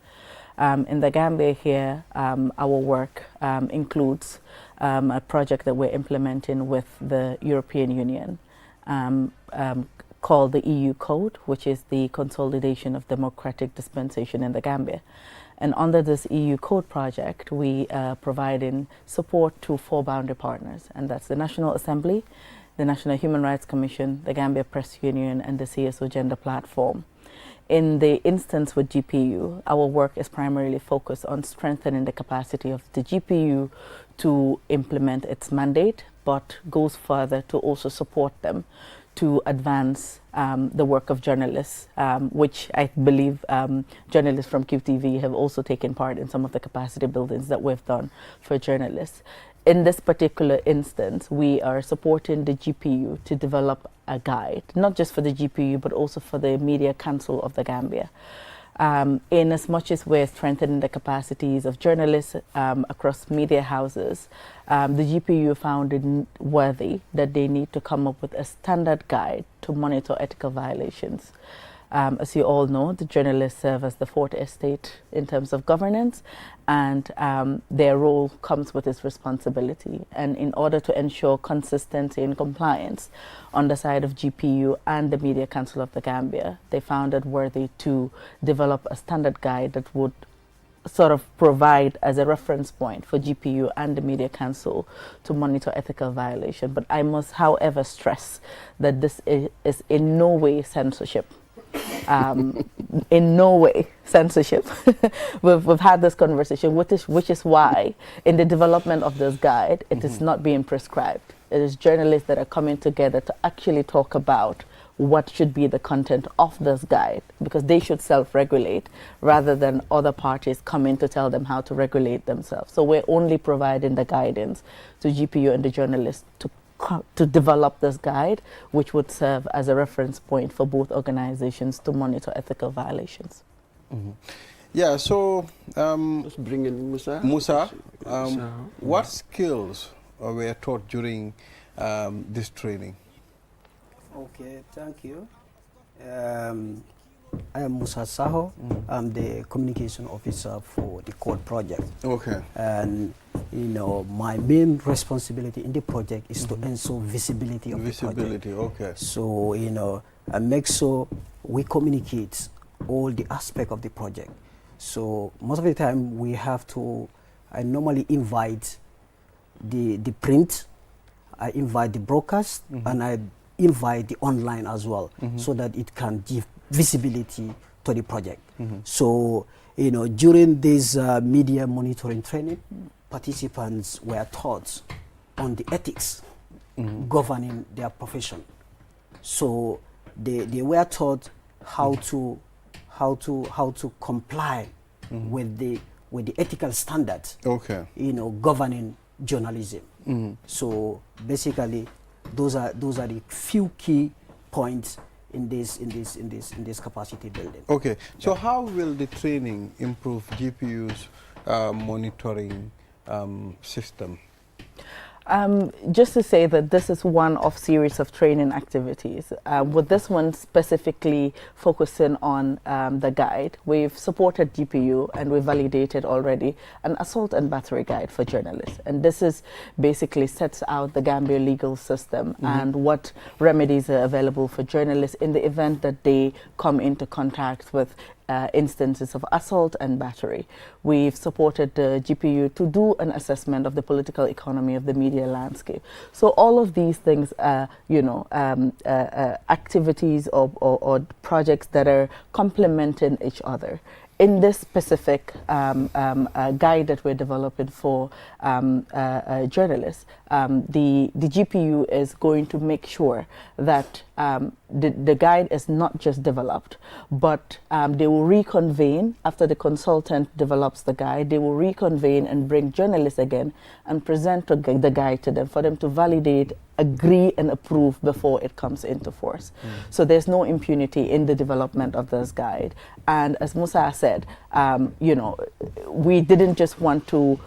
In the Gambia here, our work includes a project that we're implementing with the European Union called the EU Code, which is the consolidation of democratic dispensation in the Gambia. And under this EU Code project, we are providing support to 4 boundary partners, and that's the National Assembly, the National Human Rights Commission, the Gambia Press Union, and the CSO Gender Platform. In the instance with GPU, our work is primarily focused on strengthening the capacity of the GPU to implement its mandate, but goes further to also support them to advance the work of journalists, which I believe journalists from QTV have also taken part in some of the capacity buildings that we've done for journalists. In this particular instance, we are supporting the GPU to develop a guide, not just for the GPU, but also for the Media Council of the Gambia. In as much as we're strengthening the capacities of journalists across media houses, the GPU found it worthy that they need to come up with a standard guide to monitor ethical violations. As you all know, the journalists serve as the 4th estate in terms of governance, and their role comes with its responsibility. And in order to ensure consistency and compliance on the side of GPU and the Media Council of the Gambia, they found it worthy to develop a standard guide that would sort of provide as a reference point for GPU and the Media Council to monitor ethical violation. But I must, however, stress that this is in no way censorship. In no way censorship. we've had this conversation, which is why in the development of this guide, it is not being prescribed. It is journalists that are coming together to actually talk about what should be the content of this guide, because they should self-regulate rather than other parties coming to tell them how to regulate themselves. So we're only providing the guidance to GPU and the journalists to develop this guide, which would serve as a reference point for both organizations to monitor ethical violations. Yeah, so let's bring in Musa. Musa, what skills were taught during this training? Okay, thank you. I am Musa Saho. I'm the communication officer for the Code project. Okay. And you know, my main responsibility in the project is to ensure visibility of the project. Okay. So, you know, and make sure we communicate all the aspect of the project. So most of the time we have to, I normally invite the print, I invite the broadcast, and I invite the online as well, so that it can give visibility to the project. So, you know, during this media monitoring training, participants were taught on the ethics governing their profession. So they were taught how to comply with the ethical standards. Okay. You know, governing journalism. So basically, those are the few key points in this capacity building. Okay. So how will the training improve GPU's monitoring system? Just to say that this is one of series of training activities. With this one specifically focusing on the guide, we've supported GPU and we validated already an assault and battery guide for journalists. And this is basically sets out the Gambia legal system and what remedies are available for journalists in the event that they come into contact with instances of assault and battery. We've supported the GPU to do an assessment of the political economy of the media landscape. So all of these things are, you know, activities or projects that are complementing each other in this specific guide that we're developing for journalists, the GPU is going to make sure that the guide is not just developed, but they will reconvene after the consultant develops the guide. They will reconvene and bring journalists again and present the guide to them for them to validate, agree and approve before it comes into force. So there's no impunity in the development of this guide. And as Musa said, you know, we didn't just want to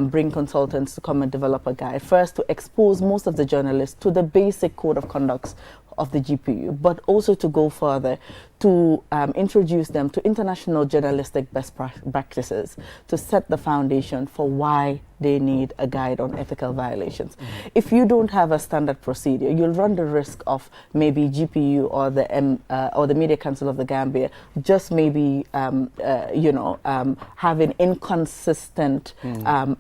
bring consultants to come and develop a guide. First, to expose most of the journalists to the basic code of conduct of the GPU, but also to go further, to introduce them to international journalistic best practices, to set the foundation for why they need a guide on ethical violations. If you don't have a standard procedure, you'll run the risk of maybe GPU or the Media Council of the Gambia just maybe you know, having inconsistent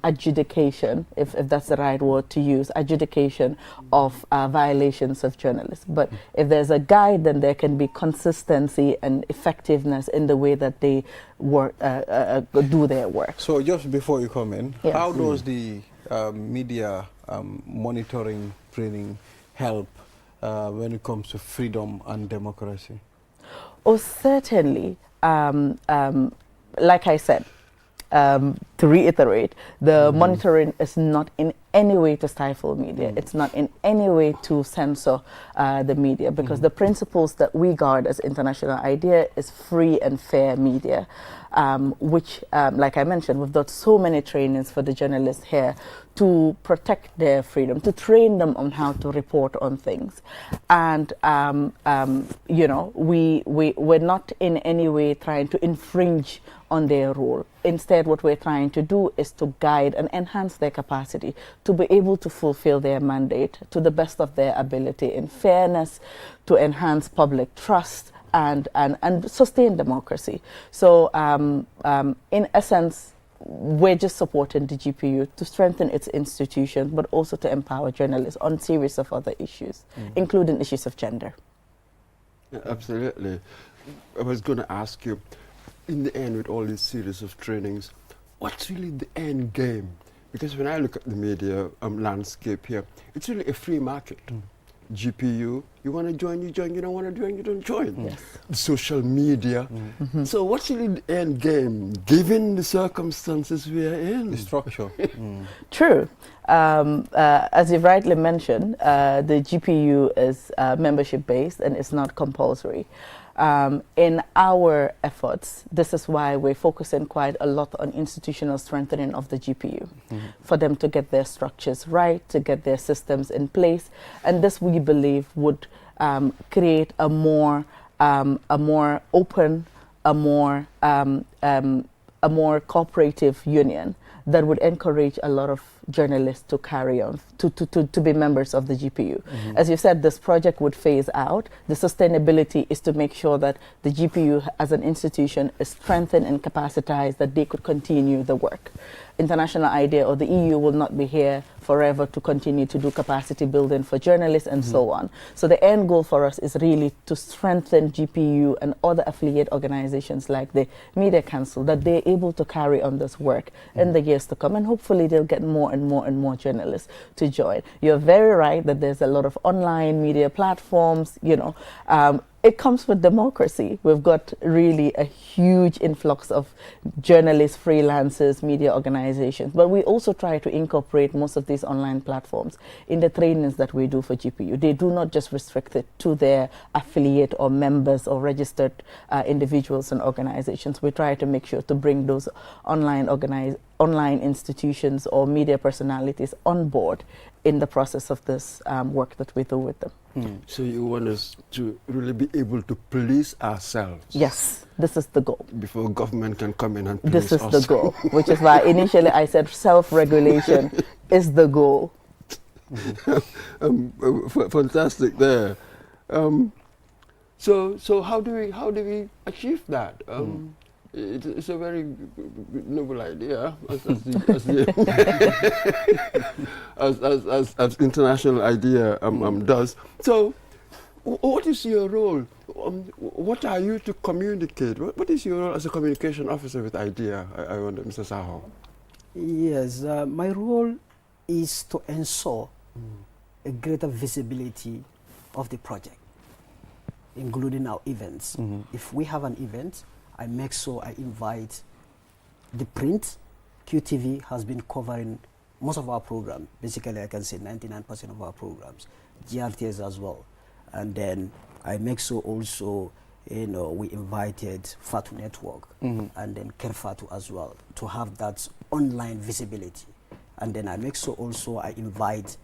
adjudication, if that's the right word to use, adjudication of violations of journalists. But if there's a guide, then there can be consistency and effectiveness in the way that they work, do their work. So just before you come in, yes. how does the media monitoring training help when it comes to freedom and democracy? Oh, certainly. Like I said, to reiterate, the monitoring is not in any way to stifle media. It's not in any way to censor the media, because the principles that we guard as International IDEA is free and fair media, which, like I mentioned, we've done so many trainings for the journalists here to protect their freedom, to train them on how to report on things. And, you know, we're not in any way trying to infringe on their role. Instead, what we're trying to do is to guide and enhance their capacity to be able to fulfill their mandate to the best of their ability in fairness, to enhance public trust and sustain democracy. So in essence, we're just supporting the GPU to strengthen its institutions, but also to empower journalists on a series of other issues, including issues of gender. Yeah, absolutely. I was going to ask you, in the end, with all these series of trainings, what's really the end game? Because when I look at the media landscape here, it's really a free market. GPU, you want to join, you join. You don't want to join, you don't join. Yes. Social media. So what's really the end game, given the circumstances we are in? The structure. True. As you rightly mentioned, the GPU is membership-based and it's not compulsory. In our efforts, this is why we're focusing quite a lot on institutional strengthening of the GPU, for them to get their structures right, to get their systems in place. And this, we believe, would create a more open, a more cooperative union that would encourage a lot of journalists to carry on, to be members of the GPU. As you said, this project would phase out. The sustainability is to make sure that the GPU as an institution is strengthened and capacitized, that they could continue the work. International IDEA or the EU will not be here forever to continue to do capacity building for journalists and so on. So the end goal for us is really to strengthen GPU and other affiliate organizations like the Media Council, that they're able to carry on this work in the years to come, and hopefully they'll get more and more and more journalists to join. You're very right that there's a lot of online media platforms, you know. It comes with democracy. We've got really a huge influx of journalists, freelancers, media organizations, but we also try to incorporate most of these online platforms in the trainings that we do for GPU. They do not just restrict it to their affiliate or members or registered individuals and organizations. We try to make sure to bring those online institutions or media personalities on board in the process of this work that we do with them. So you want us to really be able to police ourselves? Yes, this is the goal. Before government can come in and police us. This is the goal, which is why initially I said self-regulation is the goal. Fantastic there. So how do we achieve that? It's a very noble idea, as International IDEA does. So, What is your role? What are you to communicate? What is your role as a communication officer with IDEA? I wonder, Mr. Saho. Yes, my role is to ensure a greater visibility of the project, including our events. If we have an event, I make sure I invite the print. QTV has been covering most of our programs. Basically, I can say 99% of our programs. GRTS as well. And then I make sure also, you know, we invited Fatu Network and then Kerfatu as well to have that online visibility. And then I make sure also I invite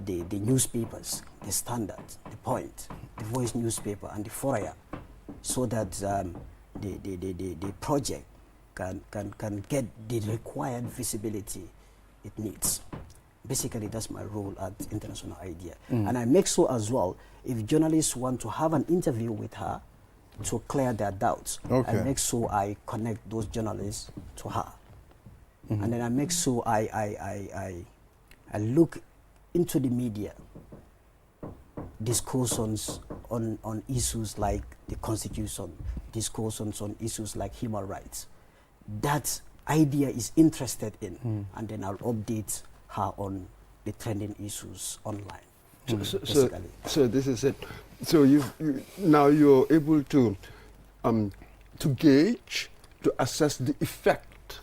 the newspapers, the Standard, the Point, the Voice newspaper, and the Foria, so that the project can get the required visibility it needs. Basically, that's my role at International IDEA. And I make sure as well, if journalists want to have an interview with her to clear their doubts, I make sure I connect those journalists to her. And then I make sure I look into the media, discussions on issues like the Constitution, discussions on issues like human rights. That IDEA is interested in, and then I'll update her on the trending issues online. So this is it. So now you're able to gauge, to assess the effect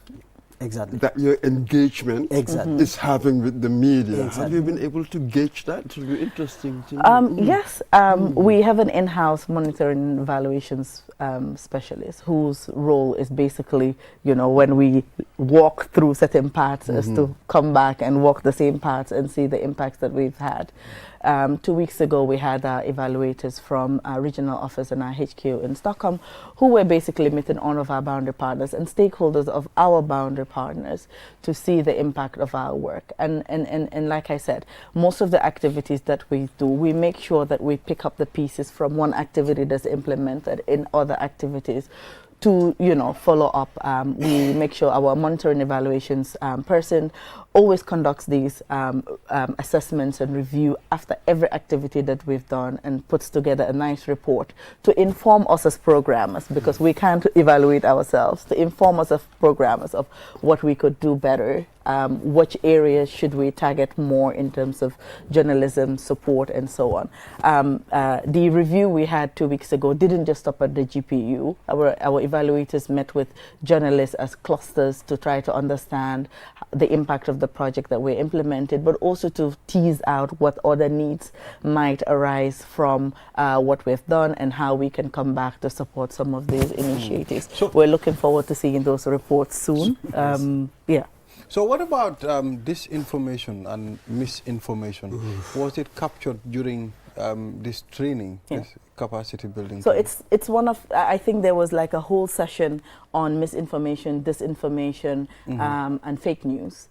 that your engagement is having with the media. Have you been able to gauge that? It would be interesting to know. Yes, we have an in-house monitoring and evaluations specialist whose role is basically, you know, when we walk through certain parts, is to come back and walk the same parts and see the impacts that we've had. 2 weeks ago, we had our evaluators from our regional office and our HQ in Stockholm, who were basically meeting all of our boundary partners and stakeholders of our boundary partners to see the impact of our work. And like I said, most of the activities that we do, we make sure that we pick up the pieces from one activity that's implemented in other activities to, you know, follow up. We make sure our monitoring evaluations person always conducts these assessments and review after every activity that we've done and puts together a nice report to inform us as programmers, because we can't evaluate ourselves, to inform us as programmers of what we could do better, which areas should we target more in terms of journalism support and so on. The review we had 2 weeks ago didn't just stop at the GPU. Our evaluators met with journalists as clusters to try to understand the impact of the project that we implemented, but also to tease out what other needs might arise from what we've done and how we can come back to support some of these initiatives. So we're looking forward to seeing those reports soon. Yeah. So what about disinformation and misinformation? Was it captured during this training, this capacity building? So it's one of, I think there was like a whole session on misinformation, disinformation, and fake news,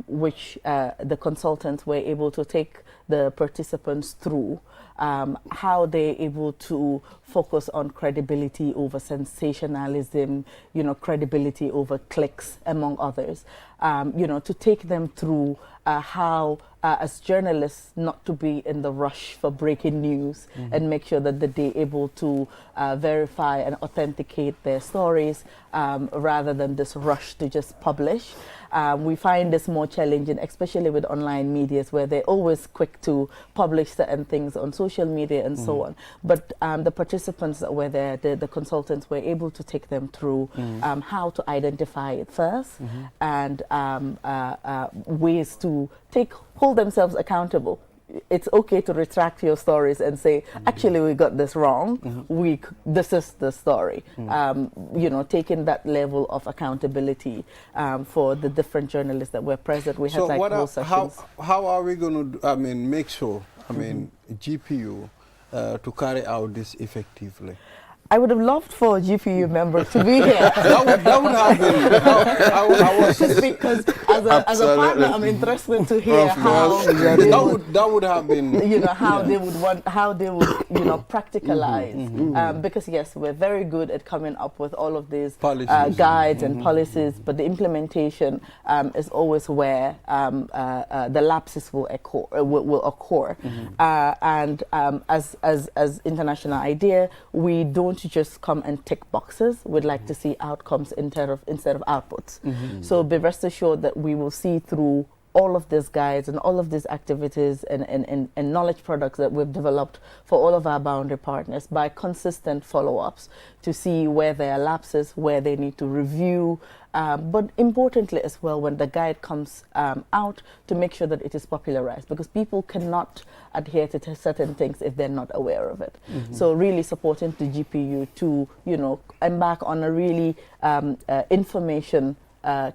which the consultants were able to take the participants through. How they're able to focus on credibility over sensationalism, you know, credibility over clicks, among others, you know, to take them through how, as journalists, not to be in the rush for breaking news and make sure that they're able to verify and authenticate their stories rather than this rush to just publish. We find this more challenging, especially with online medias, where they're always quick to publish certain things on social media and so on. But the participants that were there, the consultants, were able to take them through how to identify it first and ways to hold themselves accountable. It's okay to retract your stories and say, actually, we got this wrong. This is the story. You know, taking that level of accountability for the different journalists that were present. We had like whole sessions. How are we going to, make sure, GPU to carry out this effectively? I would have loved for a GPU member to be here. that would have been. Just because as a partner, I'm interested to hear how that would have been. You know how they would practicalize. Because yes, we're very good at coming up with all of these guides and policies, but the implementation is always where the lapses will occur. And as International IDEA, we don't just come and tick boxes. We'd like to see outcomes instead of outputs. So be rest assured that we will see through all of these guides and all of these activities and knowledge products that we've developed for all of our boundary partners by consistent follow-ups to see where there are lapses, where they need to review, but importantly as well, when the guide comes out, to make sure that it is popularized, because people cannot adhere to certain things if they're not aware of it. So really supporting the GPU to, embark on a really information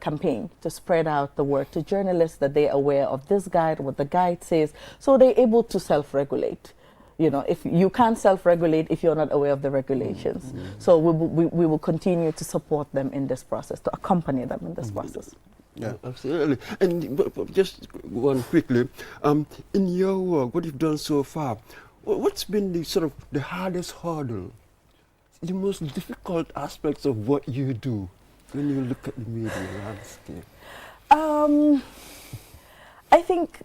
campaign to spread out the word to journalists that they're aware of this guide, what the guide says, so they're able to self-regulate. If you can't self-regulate if you're not aware of the regulations. So we will continue to support them in this process, to accompany them in this process. Yeah, absolutely. And but just one quickly, in your work, what you've done so far, what's been the hardest hurdle, the most difficult aspects of what you do when you look at the media landscape? I think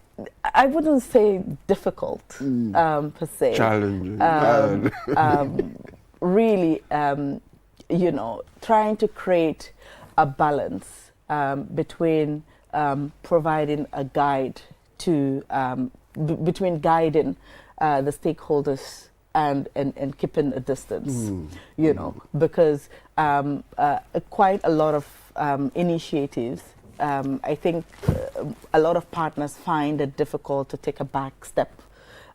I wouldn't say difficult per se. Challenging. Really, trying to create a balance between providing a guide to between guiding the stakeholders and keeping a distance. Because quite a lot of initiatives. I think a lot of partners find it difficult to take a back step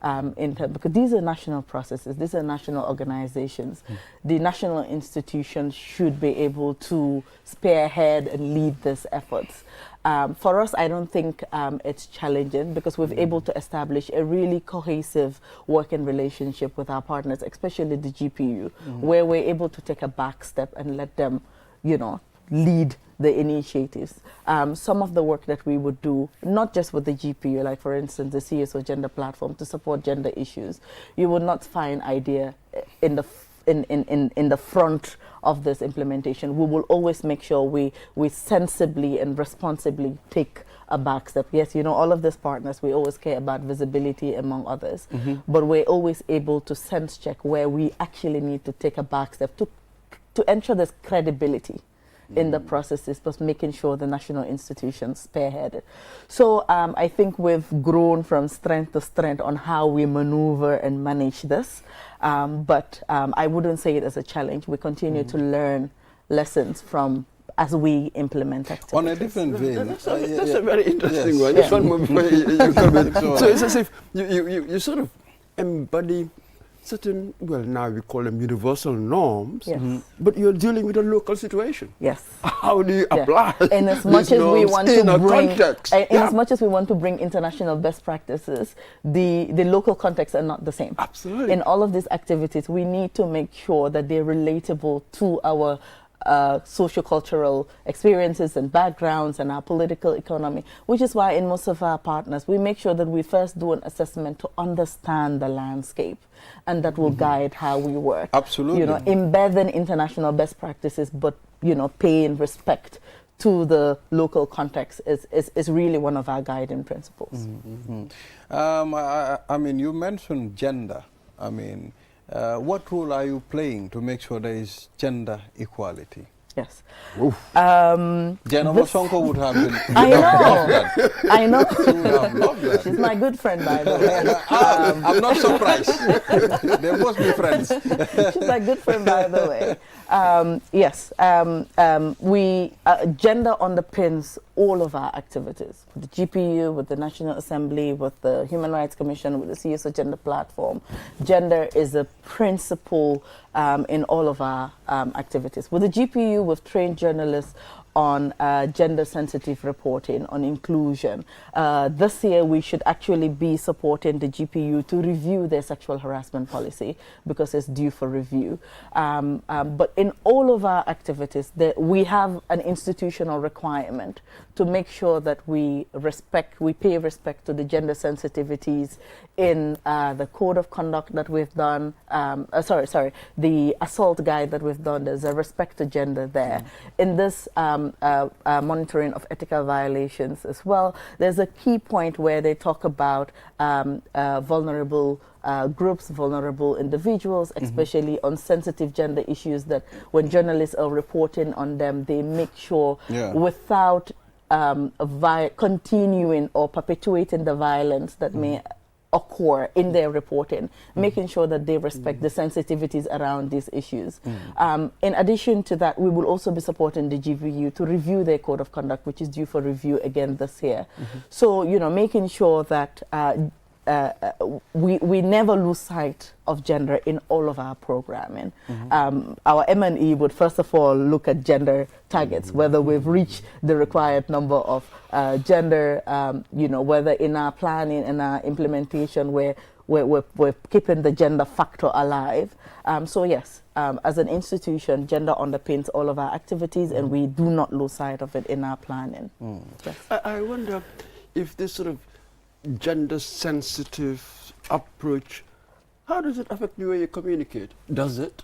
because these are national processes, these are national organizations. The national institutions should be able to spearhead and lead these efforts. For us, I don't think it's challenging because we've able to establish a really cohesive working relationship with our partners, especially the GPU, where we're able to take a back step and let them, lead the initiatives. Some of the work that we would do, not just with the GPU, like for instance the CSO Gender Platform to support gender issues, you will not find IDEA in the front of this implementation. We will always make sure we sensibly and responsibly take a back step. Yes, all of these partners, we always care about visibility among others, but we're always able to sense check where we actually need to take a back step to ensure there's credibility in the processes, but making sure the national institutions spearhead it. So I think we've grown from strength to strength on how we maneuver and manage this, but I wouldn't say it as a challenge. We continue to learn lessons from as we implement activities. On a different vein. That's a very interesting one. Just one more before you come in. So it's as if you sort of embody certain, now we call them universal norms, but you're dealing with a local situation. Yes. How do you apply in as much as we want to bring as much as we want to bring international best practices, the local contexts are not the same. Absolutely. In all of these activities, we need to make sure that they're relatable to our socio-cultural experiences and backgrounds and our political economy, which is why in most of our partners we make sure that we first do an assessment to understand the landscape, and that will guide how we work. Absolutely. Embedding international best practices, but paying respect to the local context is really one of our guiding principles. I mean, you mentioned gender. I mean, what role are you playing to make sure there is gender equality? Yes. Jennifer Sonko would have been. I know. She would have loved that. She's my good friend, by the way. I'm not surprised. They must be friends. She's my good friend, by the way. Yes. We gender underpins all of our activities. With the GPU, with the National Assembly, with the Human Rights Commission, with the CSO Gender Platform. Gender is a principle in all of our activities. With the GPU, we've trained journalists on gender-sensitive reporting, on inclusion. This year, we should actually be supporting the GPU to review their sexual harassment policy because it's due for review. But in all of our activities, we have an institutional requirement to make sure that we pay respect to the gender sensitivities in the code of conduct that we've done, the assault guide that we've done. There's a respect to gender there. In this monitoring of ethical violations as well, there's a key point where they talk about vulnerable groups, vulnerable individuals, especially on sensitive gender issues, that when journalists are reporting on them, they make sure without continuing or perpetuating the violence that may occur in their reporting, making sure that they respect the sensitivities around these issues. In addition to that, we will also be supporting the GPU to review their code of conduct, which is due for review again this year. So, you know, making sure that we never lose sight of gender in all of our programming. Our M&E would first of all look at gender targets, whether we've reached the required number of gender, you know, whether in our planning and our implementation we're keeping the gender factor alive. So yes, as an institution, gender underpins all of our activities, and we do not lose sight of it in our planning. Yes. I wonder if this sort of gender-sensitive approach, how does it affect the way you communicate? Does it?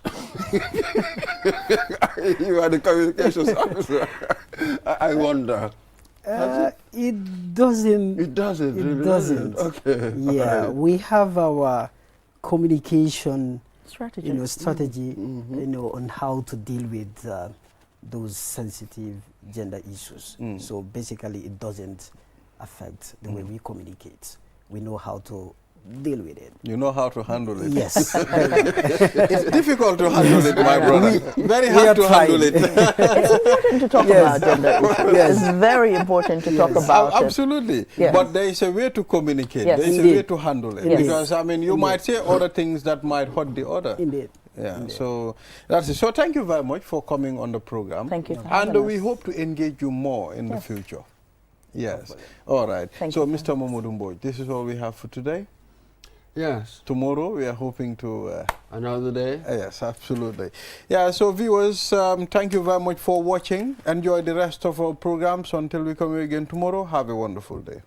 You are the communications officer. I wonder. It doesn't. It doesn't. It really, doesn't. Okay. Yeah, we have our communication strategy. You know, on how to deal with those sensitive gender issues. So basically, it doesn't affect the way we communicate. We know how to deal with it. You know how to handle it. Yes. It's difficult to handle it, my brother. Very hard to handle it. It's important to talk about gender issues. It's very important to talk about it. Absolutely. But there is a way to communicate. There is a way to handle it. Because, I mean, you might say other things that might hurt the other. Indeed. Yeah, so that's it. So thank you very much for coming on the program. Thank you. And we hope to engage you more in the future. Yes. All right. So, Mr. Mamadou Mbodj, this is all we have for today. Yes. Tomorrow we are hoping to... another day? Yes, absolutely. Yeah, so viewers, thank you very much for watching. Enjoy the rest of our programs until we come again tomorrow. Have a wonderful day.